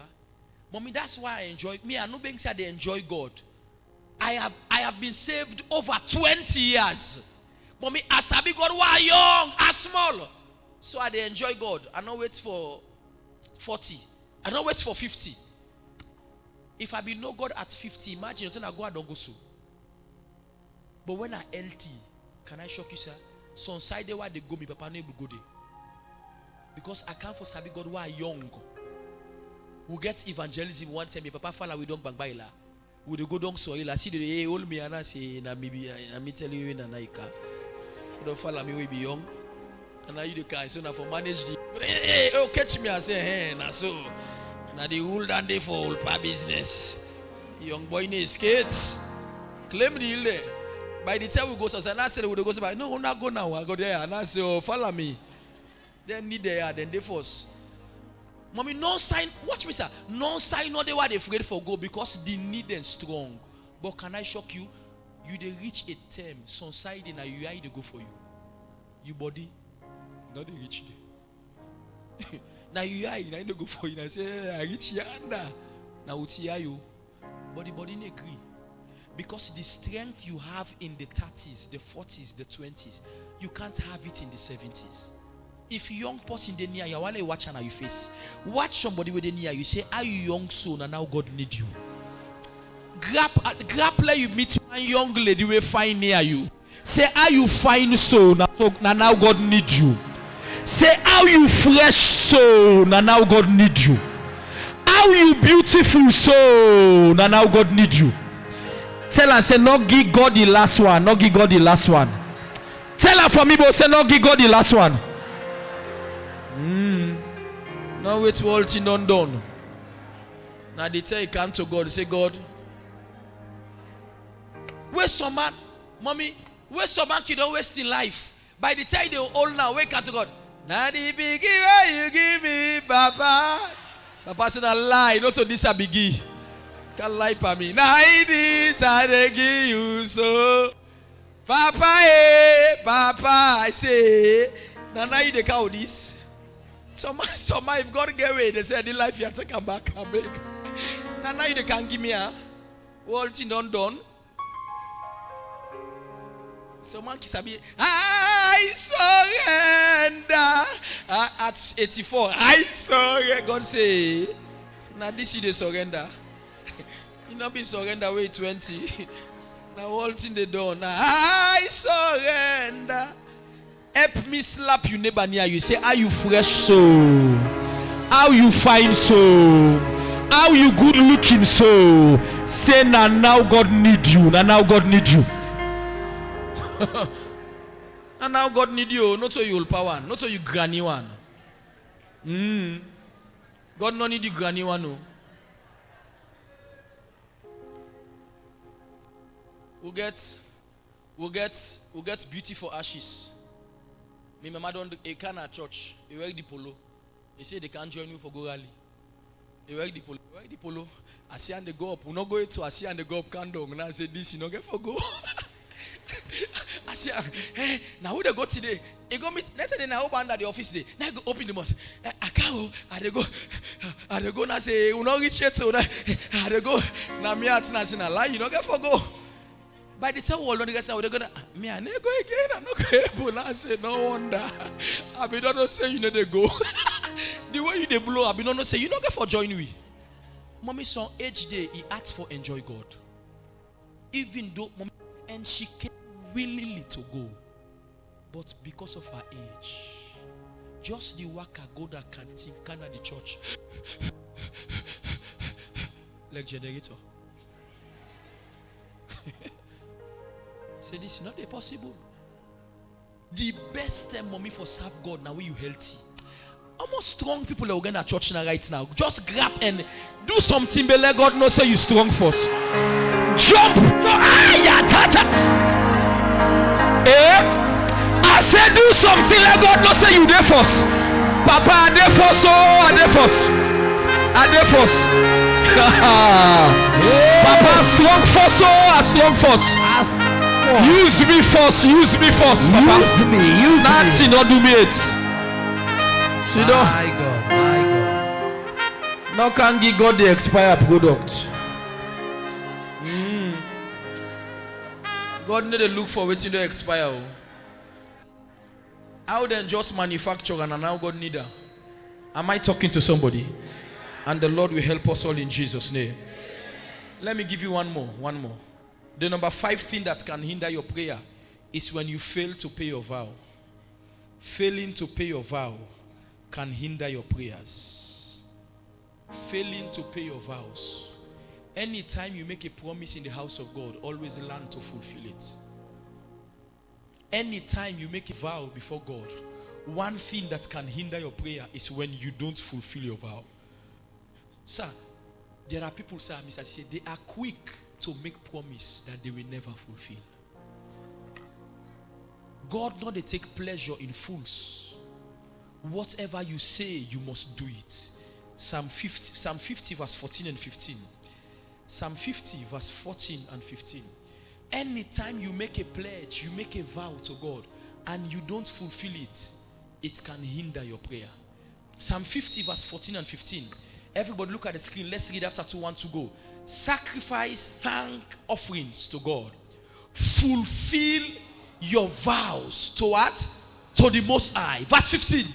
mommy, that's why I enjoy. Me, I no being said they enjoy God. I have been saved over 20 years. Mommy, as I be God, why young, as small. So I they enjoy God. I don't wait for 40. I don't wait for 50. If I be no God at 50, imagine until I go, I don't go so. But when I LT, can I shock you, sir? So on side where they go, me papa no able go there. Because I can't for sabi God who are young. We get evangelism one time, me papa follow we don't bang baila. We go down so I see the hey old me and I say na me tell you in Naika. For don't follow me we be young. And now you the guy so now for manage the hey oh catch me I say hey na so na the old and day for old pa business. Young boy need skates. Claim the hill there. By the time we go, so I said we go. So no, we're not go now. I go there and I say, oh, follow me. Then need there, then they force. Mommy, no sign. Watch me, sir. No sign. No, they were afraid for go because the need is strong. But can I shock you? You they reach a term. Some side in a UI they go for you. You body, not they reach there. Now UI, now they go for you. I say I reach yonder. Now we see you. But the body they agree. Because the strength you have in the 30s, the 40s, the 20s, you can't have it in the 70s. If a young person they near you, while you watch and you face, watch somebody with the near you say, "Are you young soon and now God need you?" Grapple you meet one young lady will find near you. Say, "Are you fine soon and now God need you?" Say, "Are you fresh soul and now God need you?" Are you beautiful soul and now God need you? Tell her, say, "Not give God the last one. Not give God the last one." Tell her for me, but say, "Not give God the last one." Now wait to all thing done. Now they tell you come to God. Say, "God, where's some man, mommy? Where's some man you don't waste in life? By the time they old now, wake up to God. Now the biggie you give me, Papa. Papa said a lie. Not to this a biggie. Can't lie for me. Now this I dey give you so, Papa, Papa. I say, now you dey count this. Some if God get away, they say the life you take back and make. Now you dey can give me a whole thing done. Someone kiss me. I surrender. At 84, I surrender. God say, now this you dey surrender. You not be surrender way 20. Now all thing they done. Now I surrender. Help me slap your neighbor near you. Say, "Are you fresh soul? How you fine soul? How you good looking soul?" Say, now God need you. Now God need you. And now God need you. Not so you old power. Not so you granny one. God no need the granny one. No. We'll get beauty for ashes. My mama don't a can at church. You wear the polo. They say they can't join you for go rally. You wear the polo. You wear the polo. I see and they go up. We not go to I see and they go up can down. And I say this you not get for go. I say, hey, now who they go today? They go meet. Let's say they now open at the office day. Now go open the mosque. I can't go. I they go now say we not reach yet. So I they go. Now me at national lie. You not get for go. By the time we're going to they're gonna me I never go again. I'm not going to say no wonder. I be don't say you know they go. The way you they blow, I be don't say you not get for join we. Mommy son each day he asked for enjoy God. Even though mommy and she came willingly to go, but because of her age, just the worker go that canteen can at the church like generator. Say this is not possible. The best time mommy for serve God now when you healthy. Almost strong people that are going to church now right now. Just grab and do something, but let God know say you strong first. Jump! I said do something, let God know say you there first. Papa, I there first, I there first. I there first. Papa, strong first, I strong first. Use me first, Papa. Use me. Nothing, not do me it. See though? My God. Now can give God the expired product. God need to look for waiting to expire. How then just manufacture and now God need her? Am I talking to somebody? And the Lord will help us all in Jesus' name. Let me give you one more. The number 5 thing that can hinder your prayer is when you fail to pay your vow. Failing to pay your vow can hinder your prayers. Failing to pay your vows. Anytime you make a promise in the house of God, always learn to fulfill it. Anytime you make a vow before God, one thing that can hinder your prayer is when you don't fulfill your vow. Sir, there are people, sir, Mr. Say, they are quick to make promise that they will never fulfill. God not they take pleasure in fools. Whatever you say, you must do it. Psalm 50 verse 14 and 15. Psalm 50 verse 14 and 15. Anytime you make a pledge, you make a vow to God, and you don't fulfill it, it can hinder your prayer. Psalm 50 verse 14 and 15. Everybody look at the screen. Let's read after 2, 1 to go. Sacrifice thank offerings to God. Fulfill your vows to what? To the Most High. Verse 15.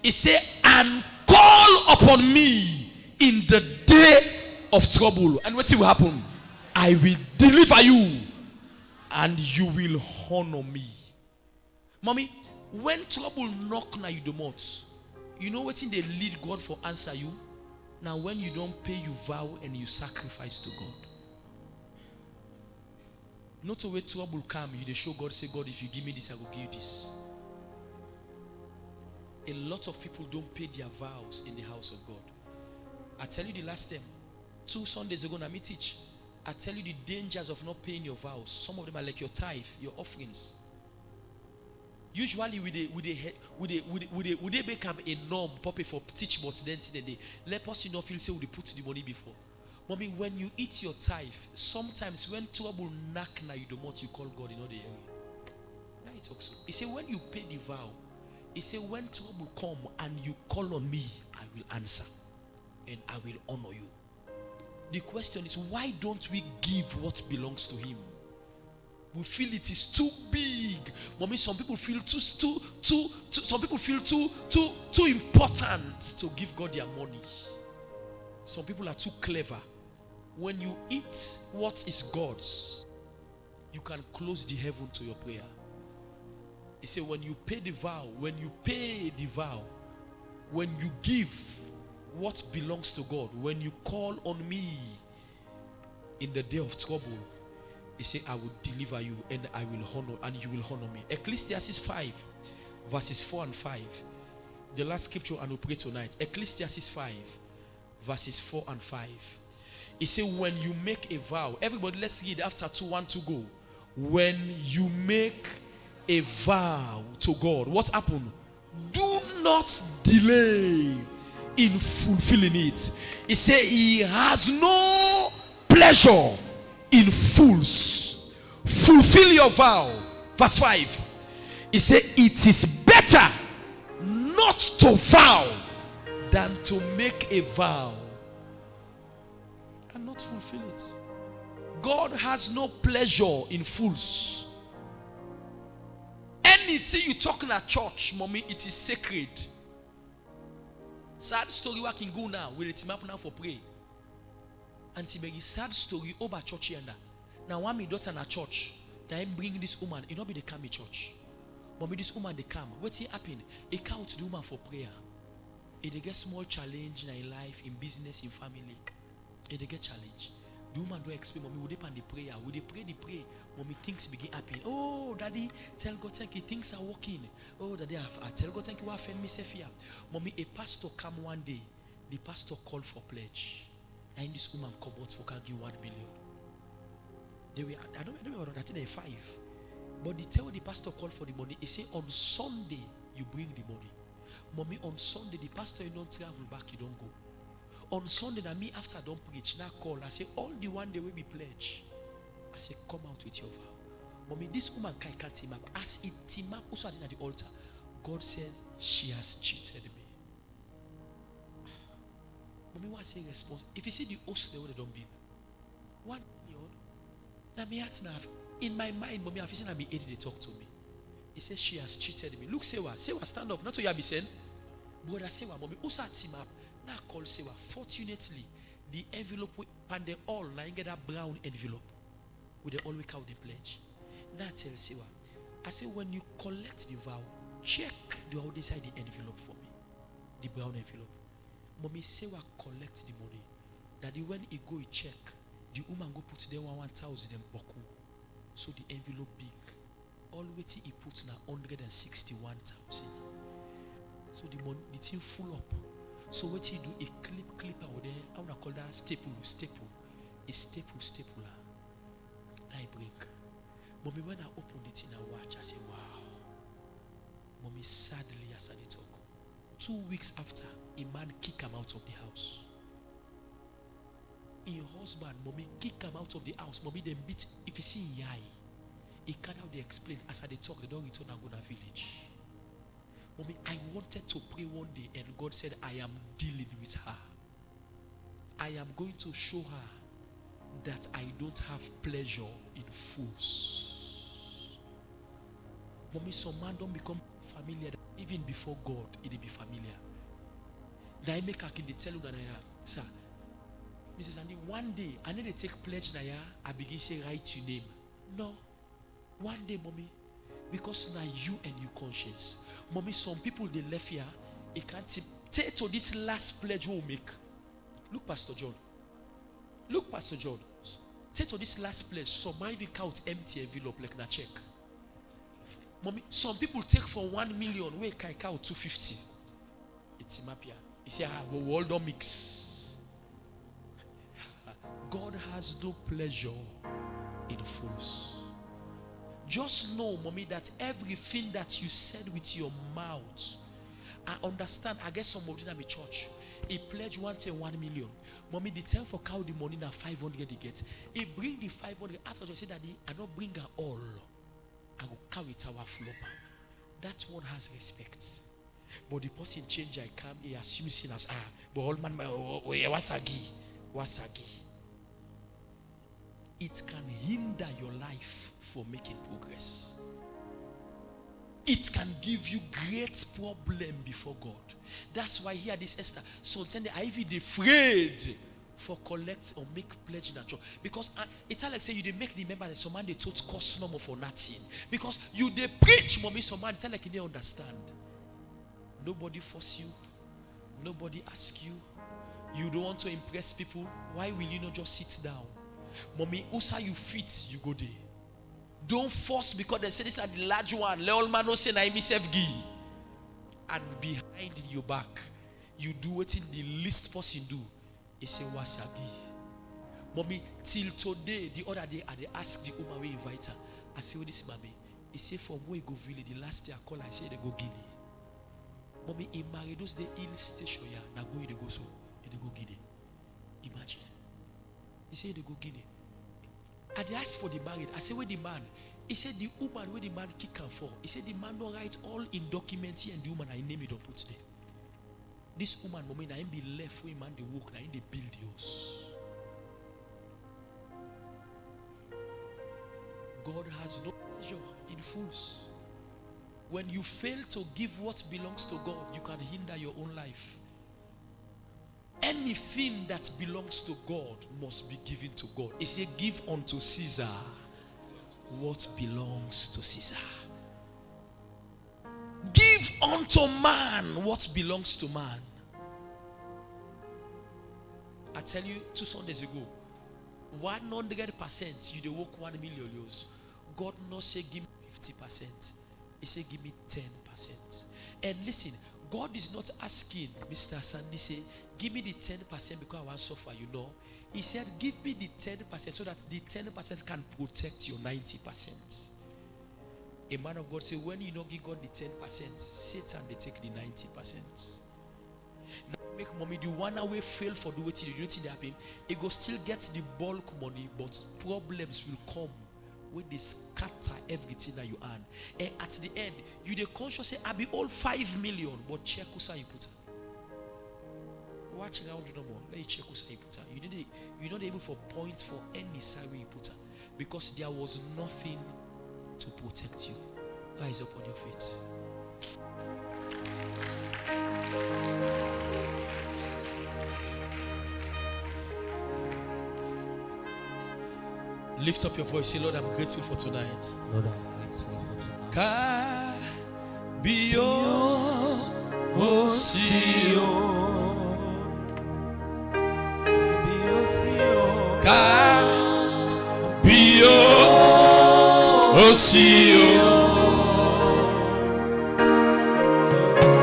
It says, and call upon me in the day of trouble. And what will happen? I will deliver you and you will honor me. Mommy, when trouble knock na you the most, you know what they lead God for answer you? Now when you don't pay your vow and you sacrifice to God. Not to wait trouble come, you they show God, say, God, if you give me this, I will give you this. A lot of people don't pay their vows in the house of God. I tell you the last time, 2 Sundays ago, I teach. I tell you the dangers of not paying your vows. Some of them are like your tithe, your offerings. Usually, would they become a norm, poppy for teach, but then they let us not feel say we put the money before. Mommy, when you eat your tithe, sometimes when trouble knock na you the most, you call God in all the area. Now it talks. He said when you pay the vow, he said when trouble come and you call on me, I will answer and I will honor you. The question is, why don't we give what belongs to him? We feel it is too big. Mommy, some people feel some people feel too important to give God their money. Some people are too clever. When you eat what is God's, you can close the heaven to your prayer. He said when you pay the vow, when you give what belongs to God, when you call on me in the day of trouble, he said, I will deliver you and I will honor, and you will honor me. Ecclesiastes 5 verses 4 and 5. The last scripture and we'll pray tonight. Ecclesiastes 5, verses 4 and 5. It says, when you make a vow, everybody let's read after 2, 1, 2, go. When you make a vow to God, what happened? Do not delay in fulfilling it. It says he has no pleasure in fools. Fulfill your vow. Verse 5. It says it is better not to vow than to make a vow and not fulfill it. God has no pleasure in fools. Anything you talk in a church, mommy, it is sacred. Sad story we can go now. We'll team up now for pray. And see, sad story over church here now. One my daughter in a church, they bring this woman. It not be the come church. Mommy, this woman they come. What's happen? They come to the woman for prayer. If they get small challenge in life, in business, in family, if they get challenge, the woman don't explain. Mommy, would they pan the prayer? Would they pray the prayer? Mommy, things begin happening. Oh, daddy, tell God thank you. Things are working. Oh, daddy, I tell God thank you. I friend myself here. Mommy, a pastor come one day. The pastor called for pledge. And this woman come out for can give 1 million. They were, I don't remember that they're 5. But they tell the pastor call for the money. He say on Sunday you bring the money. Mommy, on Sunday the pastor you don't travel back, you don't go. On Sunday, now me after I don't preach, now call. I say all the one day will be pledge. I say come out with your vow. Mommy, this woman can't team up. As it team up, also at the altar, God said she has cheated me. Mommy, what's the response? If you see the host, they don't be 1 million. Now me at now. In my mind, mommy, I've seen me 80 they talk to me. He says she has cheated me. Look, Sewa, stand up. Not to you be saying. Brother Sewa, mommy, also at team up. Now call Sewa. Fortunately, the envelope and they all lying get that brown envelope with the all week out the pledge. Now tell Sewa, I say when you collect the vow, check the all inside the envelope for me. The brown envelope. Mommy, Sewa collect the money. That when he go he check, the woman go put there 1,000 and boku. So the envelope big. All waiting he puts now 161,000. So the money, the thing full up. So what he do, a clip out there. I wanna call that staple. A stapler. I break. Mommy, when I open it in a watch, I say, wow. Mommy, sadly, as I talk. 2 weeks after, a man kick him out of the house. Your husband, mommy, kick him out of the house. Mommy, then beat. If you see Yai, he can't how they explain. As I they talk, they don't return and go to the village. Mommy, I wanted to pray one day, and God said, I am dealing with her. I am going to show her that I don't have pleasure in fools. Mommy, some man don't become familiar. Even before God, it'll be familiar. Now I make a kid tell you that I am, sir. Mrs. Andy, one day, I need to take pledge now, I begin say, write your name. No. One day, mommy, because now you and your conscience. Mommy, some people, they left here, they can't say, take to this last pledge we'll make. Look, Pastor John. Take to this last pledge, some might even count empty envelope like that check. Mommy, some people take for 1 million, we can count 250. It's him up here. He say, we all don't mix. God has no pleasure in fools. Just know, mommy, that everything that you said with your mouth, I understand. I guess somebody in my church, he pledge 1 million. Mommy, the time for cow the money now 500 they get. He bring the 500 after you say that I not bring her all. I will carry it our flopper. That one has respect. But the person change I come, he assumes him as but all man wasagi. It can hinder your life for making progress. It can give you great problem before God. That's why here this Esther. So tell I even afraid for collect or make pledge in a church. Because it's like say you they make the member that some man they taught cost number for nothing. Because you they preach, mommy, some man tell like you didn't understand. Nobody force you. Nobody ask you. You don't want to impress people. Why will you not just sit down? Mommy, usa you fit, you go there. Don't force because they say this are the large one. Let all man know say na himself give. and behind your back, you do what in the least person do. He say wasabi. Mommy, till today, the other day, I asked the woman we invite her. I say, what this mommy? He say from where go village. The last day I call, I say they go Guinea. Mommy, in married those day in station here. Now go they go so, they go Guinea. Imagine. He say they go Guinea. I asked for the married. I say where the man? He said the woman where the man kick her for. He said the man don't write all in documents here and the woman I name it don't put there. This woman, mommy, I ain't be left where man they walk, I ain't they build the house. God has no pleasure in fools. When you fail to give what belongs to God, you can hinder your own life. Anything that belongs to God must be given to God. It says, give unto Caesar what belongs to Caesar. Give unto man what belongs to man. I tell you 2 Sundays ago, 100% you dey work 1 million euros. God not say give me 50%. He say give me 10%. And listen, God is not asking Mr. Sandy say give me the 10% because I want to suffer, you know. He said give me the 10% so that the 10% can protect your 90%. A man of God say when you don't give God the 10%, Satan they take the 90%. Now make mommy the one away fail for the way till you know happen. It go still get the bulk money, but problems will come when they scatter everything that you earn. And at the end, you the conscious say I be all 5 million, but check who's you put. Watch around no more. Let you check who's you put. You're not able for points for any salary you put because there was nothing to protect you. Rise up on your feet. Lift up your voice. Say, Lord, I'm grateful for tonight. Lord, I'm grateful for tonight. Kabio Osio Kabio Osio.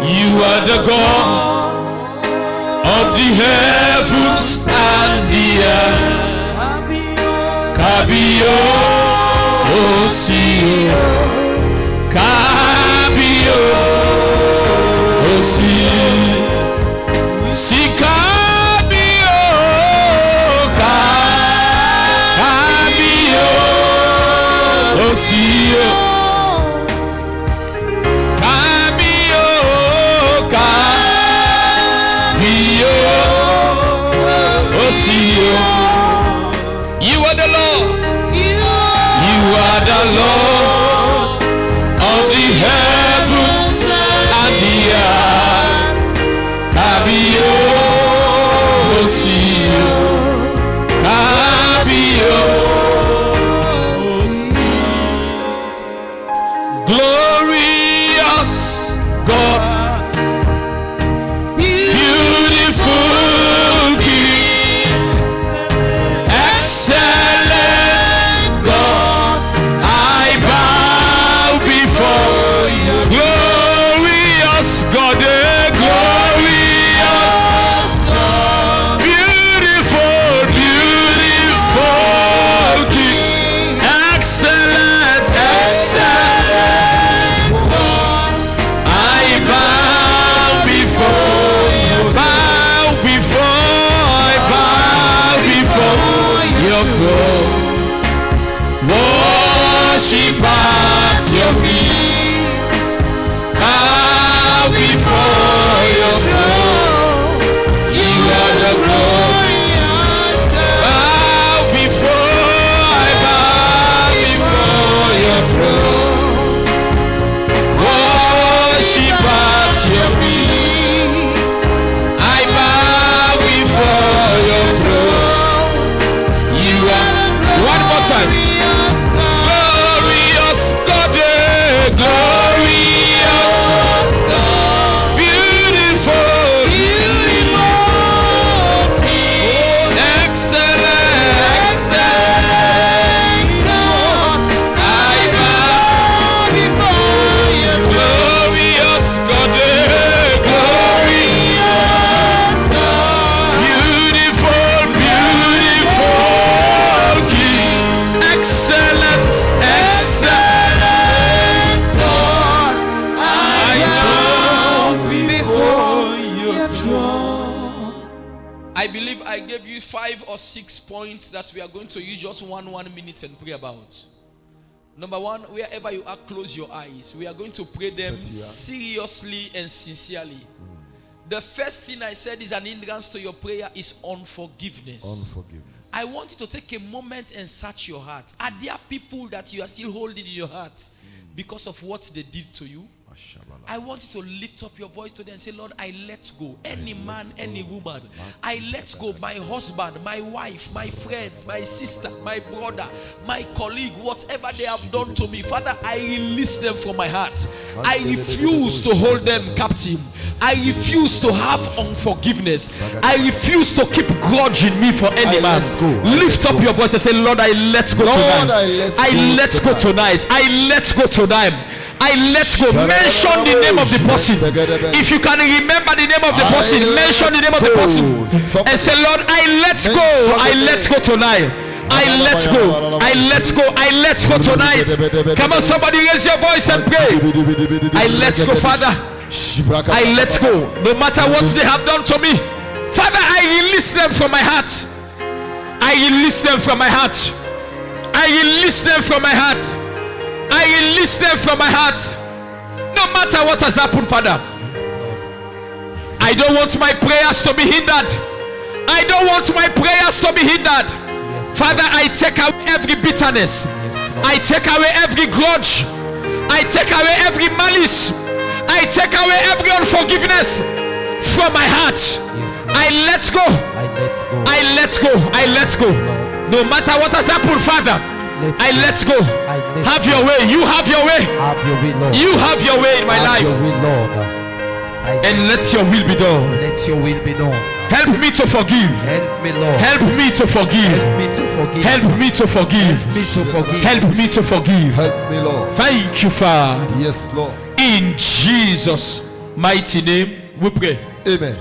You are the God of the heavens and the earth. Kabio Osio Kabio Osio Si Kabio Kabio Osio Kabio Kabio Osio. You are the Lord. You are the Lord of the heavens and the earth. Kabio Osio Kabio. Glorious God, beautiful King, excellent God, I bow before you. Glorious God, glorious God, beautiful, beautiful King, excellent, excellent God, I bow before you. Bow before your throne. Worship at your feet. Bow before your throne. You are the glorious God. Bow before your throne. Worship at your feet. I bow before your throne. You are one more time. Glorious God, I believe I gave you 5 or 6 points that we are going to use just 1 minute and pray about. Number 1, wherever you are, close your eyes. We are going to pray them seriously and sincerely. The first thing I said is an hindrance to your prayer is unforgiveness. Unforgiveness. I want you to take a moment and search your heart. Are there people that you are still holding in your heart because of what they did to you? I want you to lift up your voice to them and say, Lord, I let go. Any man, any woman. I let go. My husband, my wife, my friends, my sister, my brother, my colleague, whatever they have done to me. Father, I release them from my heart. I refuse to hold them captive. I refuse to have unforgiveness. I refuse to keep grudge in me for any man. Lift up your voice and say, Lord, I let go tonight. I let go tonight. I let go tonight. I let go. Mention the name of the person. If you can remember the name of the person, mention the name of the person and say, Lord, I let go. I let go tonight. I let go. I let go. I let go tonight. Come on, somebody raise your voice and pray. I let go, Father. I let go. No matter what they have done to me, Father, I release them from my heart. I release them from my heart. I release them from my heart. I release them from my heart. No matter what has happened, Father. I don't want my prayers to be hindered. I don't want my prayers to be hindered. Father, I take away every bitterness. I take away every grudge. I take away every malice. I take away every unforgiveness from my heart. I let go. I let go. I let go. No matter what has happened, Father, I let go. Have your way. You have your way. You have your way in my life. And let your will be done. Let your will be done. Help me to forgive. Help me, Lord. Help me to forgive. Help me to forgive. Help me to forgive. Help me to forgive. Help me to forgive. Help me, Lord. Thank you, Father. Yes, Lord. In Jesus' mighty name, we pray. Amen.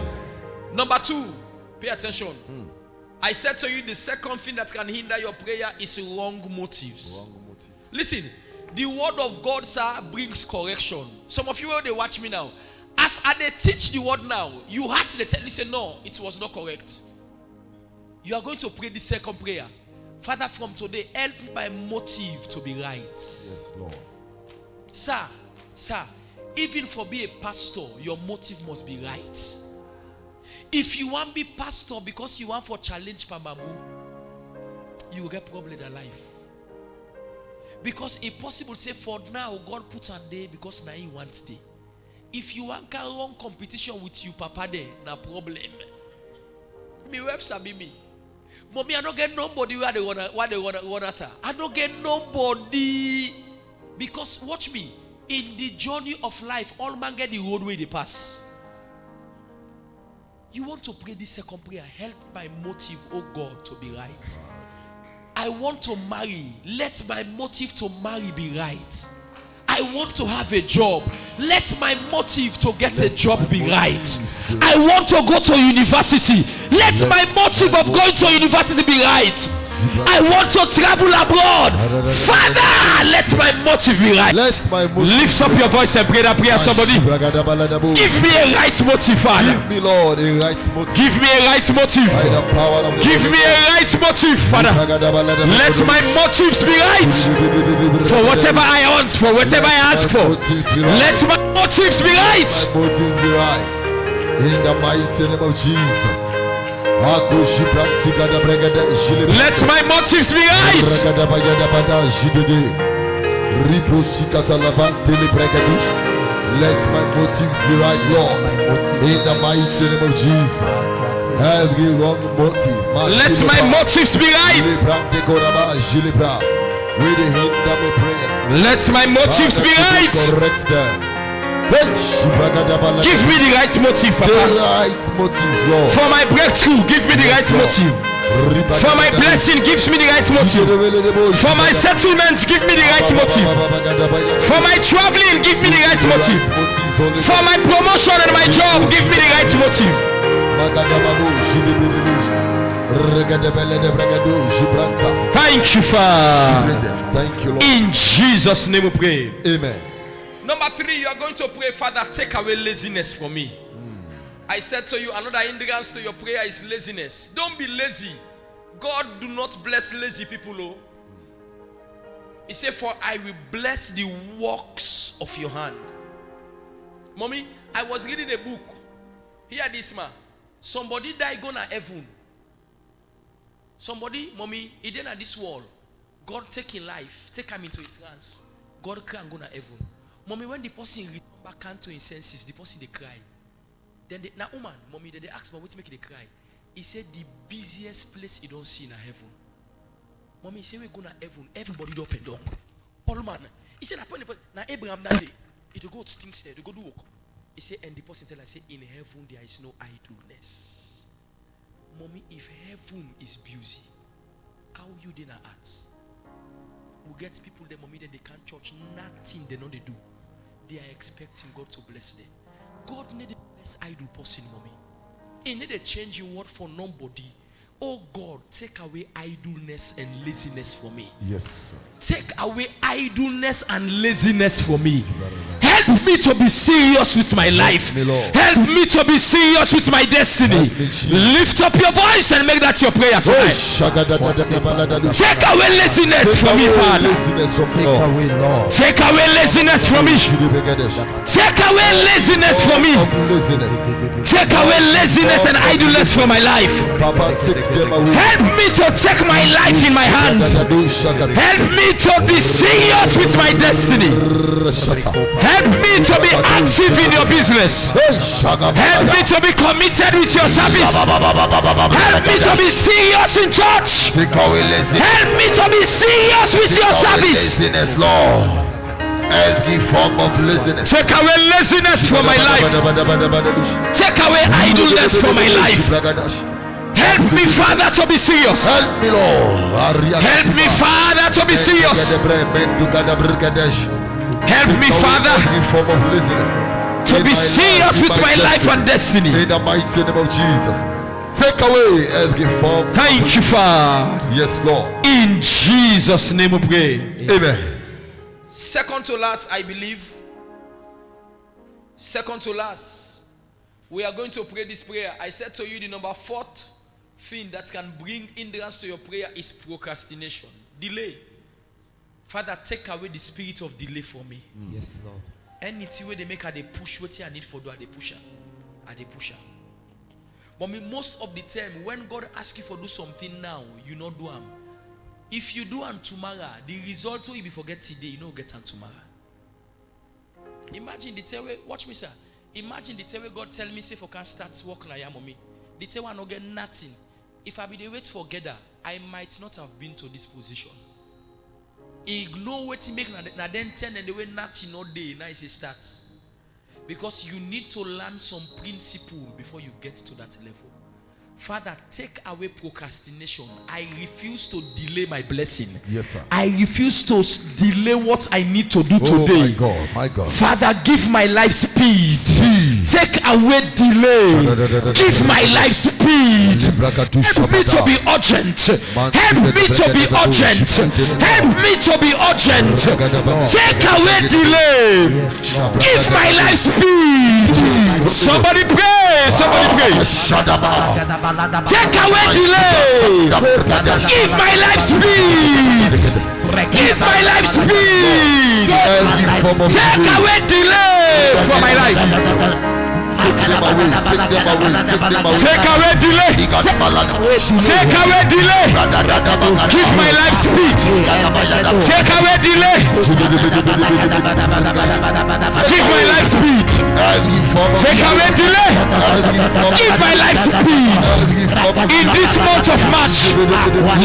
Number 2, pay attention. I said to you, the second thing that can hinder your prayer is wrong motives. Wrong motives. Listen, the word of God, sir, brings correction. Some of you, when they watch me now, as they teach the word now, you had to tell, listen, no, it was not correct. You are going to pray the second prayer. Father, from today, help my motive to be right. Yes, Lord. Sir, even for being a pastor, your motive must be right. If you want to be pastor because you want for challenge Pamamu, you will get problem in your life. Because it's possible say for now God put on day because now he wants day. If you want can run competition with you, Papa, there no problem. Me wife sabi me. Mommy, I don't get nobody where they wanna I don't get nobody. Because watch me, in the journey of life, all man get the roadway they pass. You want to pray this second prayer. Help my motive, oh God, to be right. I want to marry. Let my motive to marry be right. I want to have a job. Let my motive to get a job be right. I want to go to university. Let my motive of going to university be right. I want to travel abroad. Father, let my motive be right. Lift up your voice and pray that prayer, somebody. Give me a right motive, Father. Give me, Lord, a right motive. Give me a right motive. By the power of the Give me a right motive, Father. Let my motives be right. For whatever I want, for whatever I ask for. Let my motives be right. My motives be right. In the mighty name of Jesus. Let my motives be right. Let my motives be right, Lord. In the mighty name of Jesus. Every wrong motive. Let my motives be right. Let my motives be right. Give me the right motive, Papa. The right motives, Lord. For my breakthrough, give me the right motive. For my blessing, give me the right motive. For my settlement, give me the right motive. For my traveling, give me the right motive. For my promotion and my job, give me the right motive. Thank you, Father. Thank you, Lord. In Jesus' name we pray. Amen. Number 3, you are going to pray, Father, take away laziness from me. I said to you, another hindrance to your prayer is laziness. Don't be lazy. God do not bless lazy people. Oh. He said, for I will bless the works of your hand. Mommy, I was reading a book. Hear this man. Somebody died gonna heaven. Somebody, mommy, he didn't at this world. God taking life, take him into a trance. God can't go to heaven. Mommy, when the person return back to his senses, the person they cry. Then now woman, mommy, then they ask me what to make they cry. He said the busiest place you don't see in heaven. Mommy, he said we're going to heaven. Everybody up and down. All man. He said now Abraham that day, he go to things there, they go do work. He said, and the person tell us, say in heaven there is no idleness. Mommy, if heaven is busy, how you dinner at? We get people there, mommy, then they can't church nothing they know they do. They are expecting God to bless them. God need a bless idle person, mommy. He need a change in word for nobody. Oh God, take away idleness and laziness for me. Yes, sir. Take away idleness and laziness for me. Help me to be serious with my life. Help me to be serious with my destiny. Lift up your voice and make that your prayer tonight. Take away laziness from me, Father. Take away, Lord. Take away laziness from me. Take away laziness from me. Take away laziness and idleness from my life. Help me to take my life in my hand. Help me to be serious with my destiny. Help me to be active in your business. Help me to be committed with your service. Help me to be serious in church. Help me to be serious with your service. Every form of laziness. Take away laziness from my life. Take away idleness from my life. Help me, Father, to be serious. Help me, Lord. Help me, Father, to be serious. Help me, Father, to be serious with my life and destiny. In the mighty name of Jesus. Take away every form. Thank you, Father. Yes, Lord. In Jesus' name we pray. Amen. Second to last, I believe. Second to last, we are going to pray this prayer. I said to you, the number 4th thing that can bring hindrance to your prayer is procrastination. Delay. Father, take away the spirit of delay for me. Yes, Lord. Anything where they make her they push what I need for do, are they pusher? Are they pusher? But most of the time, when God asks you for do something now, you not do them. If you do and tomorrow, the result will be forget today, you know get on tomorrow. Imagine the time where, watch me, sir. Imagine the time where God tell me say for can start work like mommy. The time I no get nothing. If I be the wait for gather, I might not have been to this position. Ignore what he make na then 10 and the way nothing no day now is a start. Because you need to learn some principle before you get to that level. Father, take away procrastination. I refuse to delay my blessing. Yes, sir. I refuse to delay what I need to do today. My God. Father, give my life speed. Take away delay. Give my life speed. Help me to be urgent. Help me to be urgent. Help me to be urgent. Take away delay. Give my life speed. Somebody pray. Somebody pray. Take away delay. Give my life speed. Give my life speed. Take away delay from my life. Take away delay. Take away delay. Give my life speed. Take away delay. Give my life speed. Take away delay. Give my life speed. In this month of March,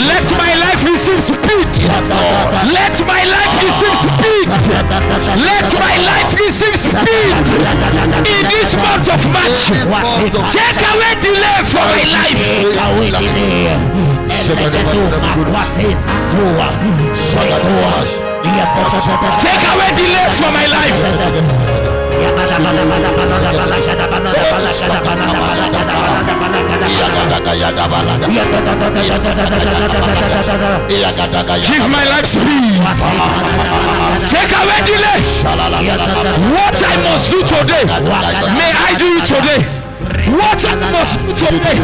let my life receive speed. Let my life receive speed. Let my life receive speed. In this month of March, take away delay from my life. Take away delay from my life. Give my life speed. Take away delay. What I must do today, may I do it today. What I must do today,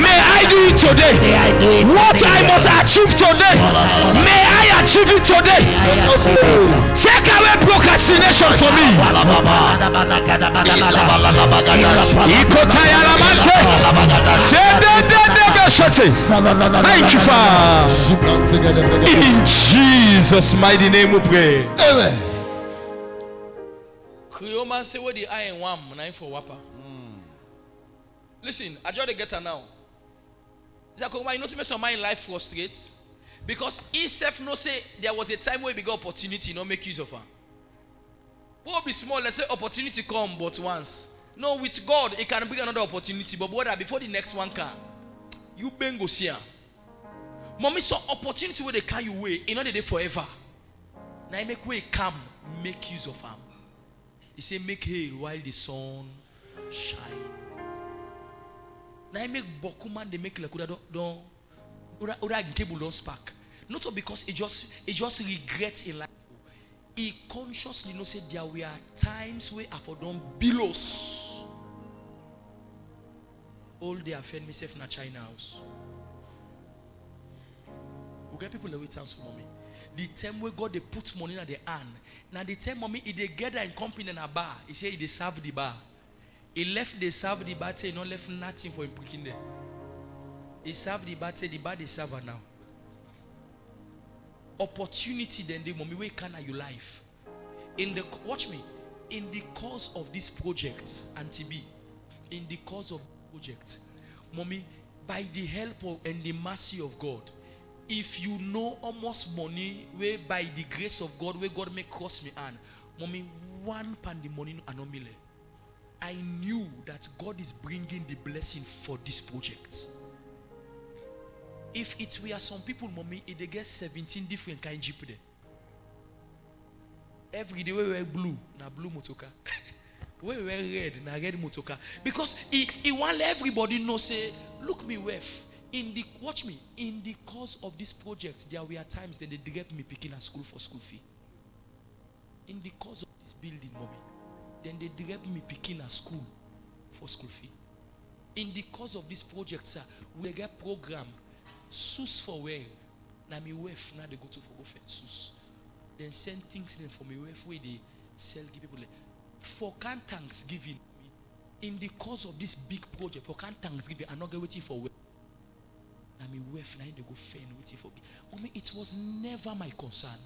may I do it today. What I must achieve today, may I achieve it today. Take away procrastination for me. Thank you, Father. In Jesus' mighty name we pray. Amen. Kriyoman say where the iron one nine for wapa. Listen, I just get her now. You know to make some mind life frustrate? Because himself no say there was a time where we got opportunity, not make use of her. Will be small, let's say opportunity come but once. No, with God, it can bring another opportunity, but brother, before the next one can, you bang go see her. Mommy saw opportunity where they carry you away, in order they forever. Now I make way come, make use of them. He say make hay while the sun shine. Now I make bokuman they make like don't cable don't spark. Not all because it just regret in life. He consciously know say there were times where I for done billows. All day I found myself in a China house. We get people that wait answer mommy. The time where God they put money in the hand. Now the time mommy if they gather in company in a bar, he say they serve the bar. He left they serve the bar, say he not left nothing for him picking there. He serve the bar, say the bar they serve her now. Opportunity then the mommy where can your life. Watch me. In the course of this project, Auntie B, in the course of the project, mommy, by the help of and the mercy of God, if you know almost money where by the grace of God, where God may cross me and mommy, one pound the money anomile. I knew that God is bringing the blessing for this project. If it were some people, mommy, they get 17 different kind of jeep there. Every day we wear blue, na blue motoka. We wear red, na red motoka. Because he want everybody know say, look me wef. Watch me. In the course of this project, there were times that they direct me picking a school for school fee. In the course of this building, mommy, then they direct me picking a school for school fee. In the course of this project, sir, we get program. Sus for well. Now me wife now they go to for go sus. Then send things in for me wife where they sell give people for can Thanksgiving. In the course of this big project, for can Thanksgiving, I'm not going waiting for well. Now me wife now they go fair waiting for. Mommy, it was never my concern.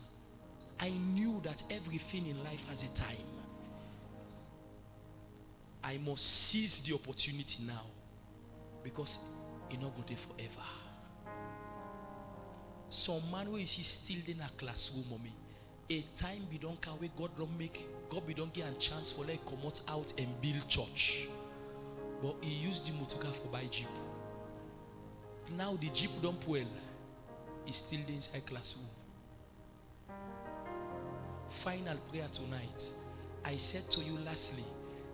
I knew that everything in life has a time. I must seize the opportunity now because it's not go there forever. Some man where you see still in a classroom, mommy. A time we don't can where God we don't get a chance for like come out and build church. But he used the motoka for buy jeep. Now the jeep don't well. He's still inside classroom. Final prayer tonight. I said to you lastly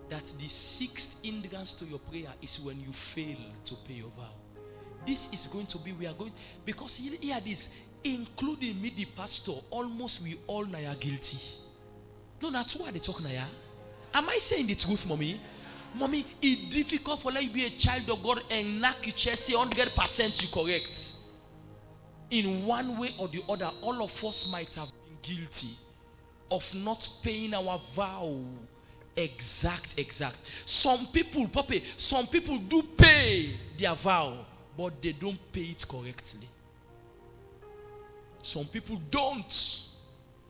that the sixth hindrance to your prayer is when you fail to pay your vow. This is going to be, we are going, because here this, including me, the pastor, almost we all are guilty. No, that's why they talk now. Am I saying the truth, mommy? Mommy, it's difficult for you to be a child of God and knock your chest, say 100% you correct. In one way or the other, all of us might have been guilty of not paying our vow. Exact. Some people do pay their vow, but they don't pay it correctly. Some people don't.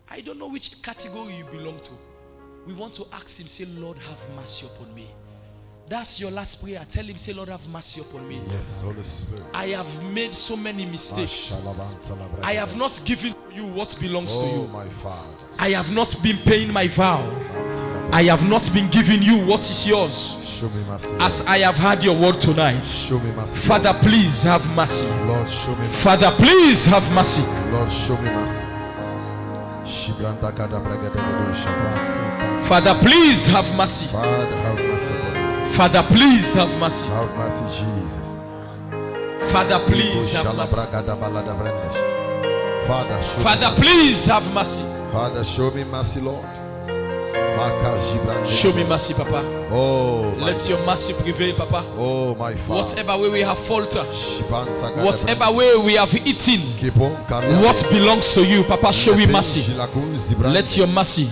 I don't know which category you belong to. We want to ask him, say, Lord, have mercy upon me. That's your last prayer. Tell him, say, Lord, have mercy upon me. Yes, Holy Spirit. I have made so many mistakes. I have not given you what belongs to you. My Father. I have not been paying my vow. I have not been giving you what is yours. Show me mercy. As I have heard your word tonight. Show me mercy. Father, please have mercy. Lord, show me mercy. Father, please have mercy. Lord, show me mercy. Father, please have mercy. Father, have mercy upon me. Father, please have mercy. Have mercy, Jesus. Father, please have mercy. Father, please have mercy. Father, show me mercy, Lord. Show me mercy, Papa. Oh, my Let your mercy prevail, Papa. Oh, my Father. Whatever way we have faltered, Whatever whatever way we have eaten, what belongs to you, Papa, show me mercy. Let your mercy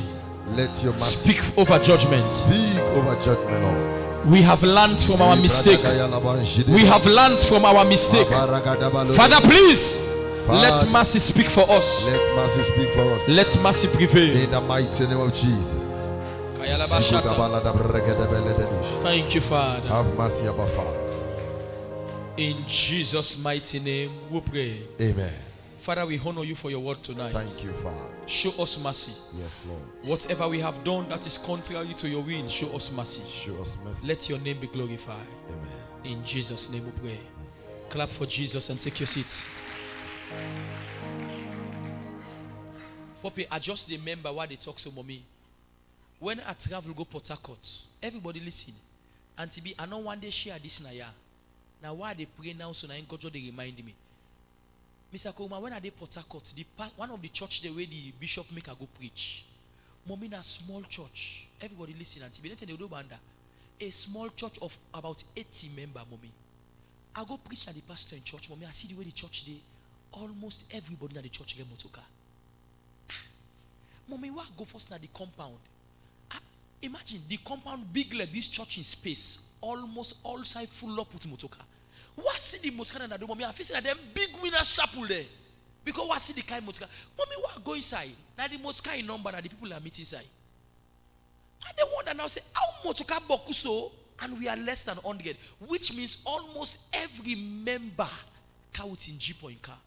speak over judgment. Speak over judgment, Lord. We have learned from our mistake. We have learned from our mistake. Father, please, let mercy speak for us. Let mercy speak for us. Let mercy prevail. In the mighty name of Jesus. Thank you, Father. Have mercy, Abba Father. In Jesus' mighty name, we pray. Amen. Father, we honor you for your word tonight. Thank you, Father. Show us mercy. Yes, Lord. Whatever we have done that is contrary to your will, show us mercy. Show us mercy. Let your name be glorified. Amen. In Jesus' name we pray. Clap for Jesus and take your seat. Poppy, I just remember why they talk so mommy. When I travel go Port Harcourt, everybody listen. And to be, I know one day share this na ya. Now why they pray now so now in God they remind me. Mr. Koma, when I did Port Harcourt, one of the church the way the bishop make I go preach. Mommy in a small church. Everybody listen and to be a small church of about 80 members, mommy. I go preach at the pastor in church, mommy. I see the way the church dey. Almost everybody in the church get motor car. Mommy, why go first na the compound? Imagine the compound big like this church in space, almost all side full up with motor car. What see the motor car na do, mommy? I feel like them big winner chapel there. Because what see the kind motor car? Mommy, what go inside? Now the motor car in number, now the people are meeting inside. And they wonder now say, how motor car boku so? And we are less than 100, which means almost every member car with in jeep or in car.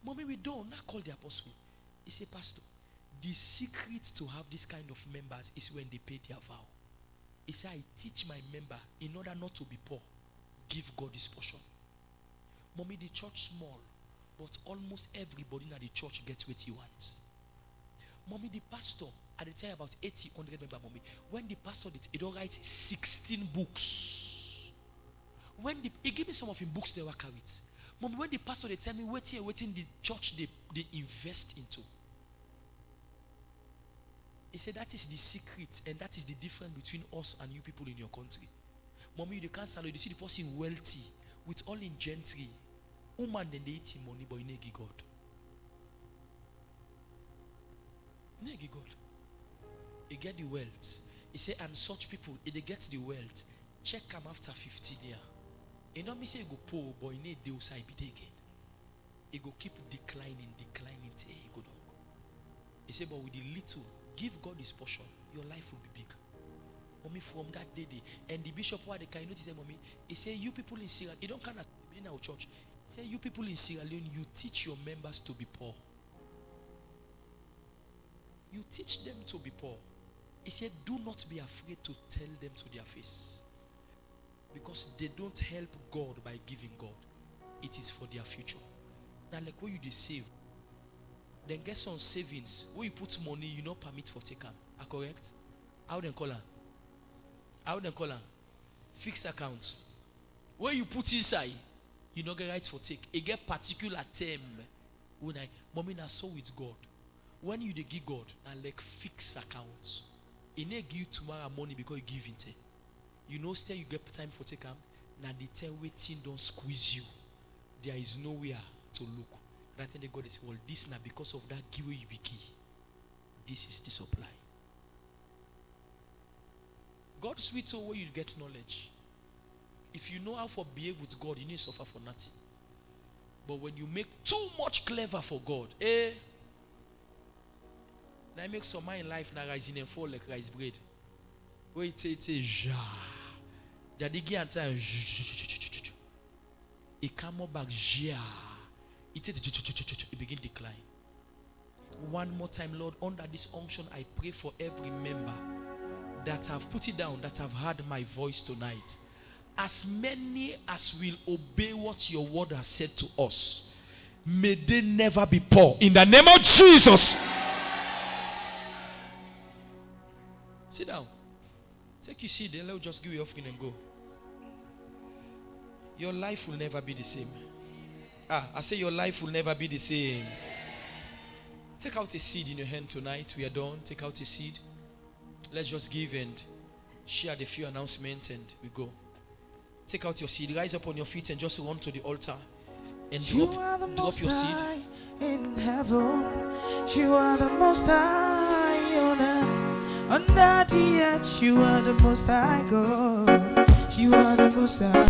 Mommy, we don't not call the apostle. He say, Pastor, the secret to have this kind of members is when they pay their vow. He said, I teach my member in order not to be poor, give God his portion. Mommy, the church small, but almost everybody in the church gets what he wants. Mommy, the pastor, at the time about 80, 100 members, mommy, when the pastor did, he don't write 16 books. When he gave me some of his books they were carried. Mommy, when the pastor they tell me waiting the church they invest into. He said that is the secret and that is the difference between us and you people in your country. Mommy, you can't salary. You see the person wealthy with all in gentry. Woman then they eat money, but you need God. You need God. You get the wealth. He said, and such people, if they get the wealth, check them after 15 years. You know me say you go poor, but you need the side be there again. You go keep declining till you go down. He said, but with the little, give God his portion, your life will be big. Mommy, from that day, and the bishop, why they can notice that, mommy, he said, you people in Sierra, you don't kind of in our church. He said, you people in Sierra Leone, you teach your members to be poor. You teach them to be poor. He said, do not be afraid to tell them to their face. Because they don't help God by giving God. It is for their future. Now, like when you save, then get some savings. Where you put money, you not permit for take am. Are correct? How then call her? How then call her? Fixed account. Where you put inside, you not get right for take. You get particular term. When mommy na so with God. When you dey give God, and like fixed account. He may give you tomorrow money because you give it. You know, still you get time for take am. Now they tell waiting don't squeeze you. There is nowhere to look. And I think God is well, this now because of that give you be key. This is the supply. God's sweet where you get knowledge. If you know how to behave with God, you need to suffer for nothing. But when you make too much clever for God, now I make some in life now rising and fall like rice bread. Where it say ja. Daddy give and time. It come back ja. It begin decline. One more time, Lord, under this unction, I pray for every member that have put it down, that have heard my voice tonight. As many as will obey what your word has said to us, may they never be poor. In the name of Jesus. Sit down. Take your seat, then let me just give you offering and go. Your life will never be the same. I say your life will never be the same. Take out a seed in your hand tonight. We are done. Take out a seed. Let's just give and share the few announcements and we go. Take out your seed, rise up on your feet and just run to the altar and drop your seed. In heaven, you are the most high on earth. Under the earth, you are the most high God. You are the most high.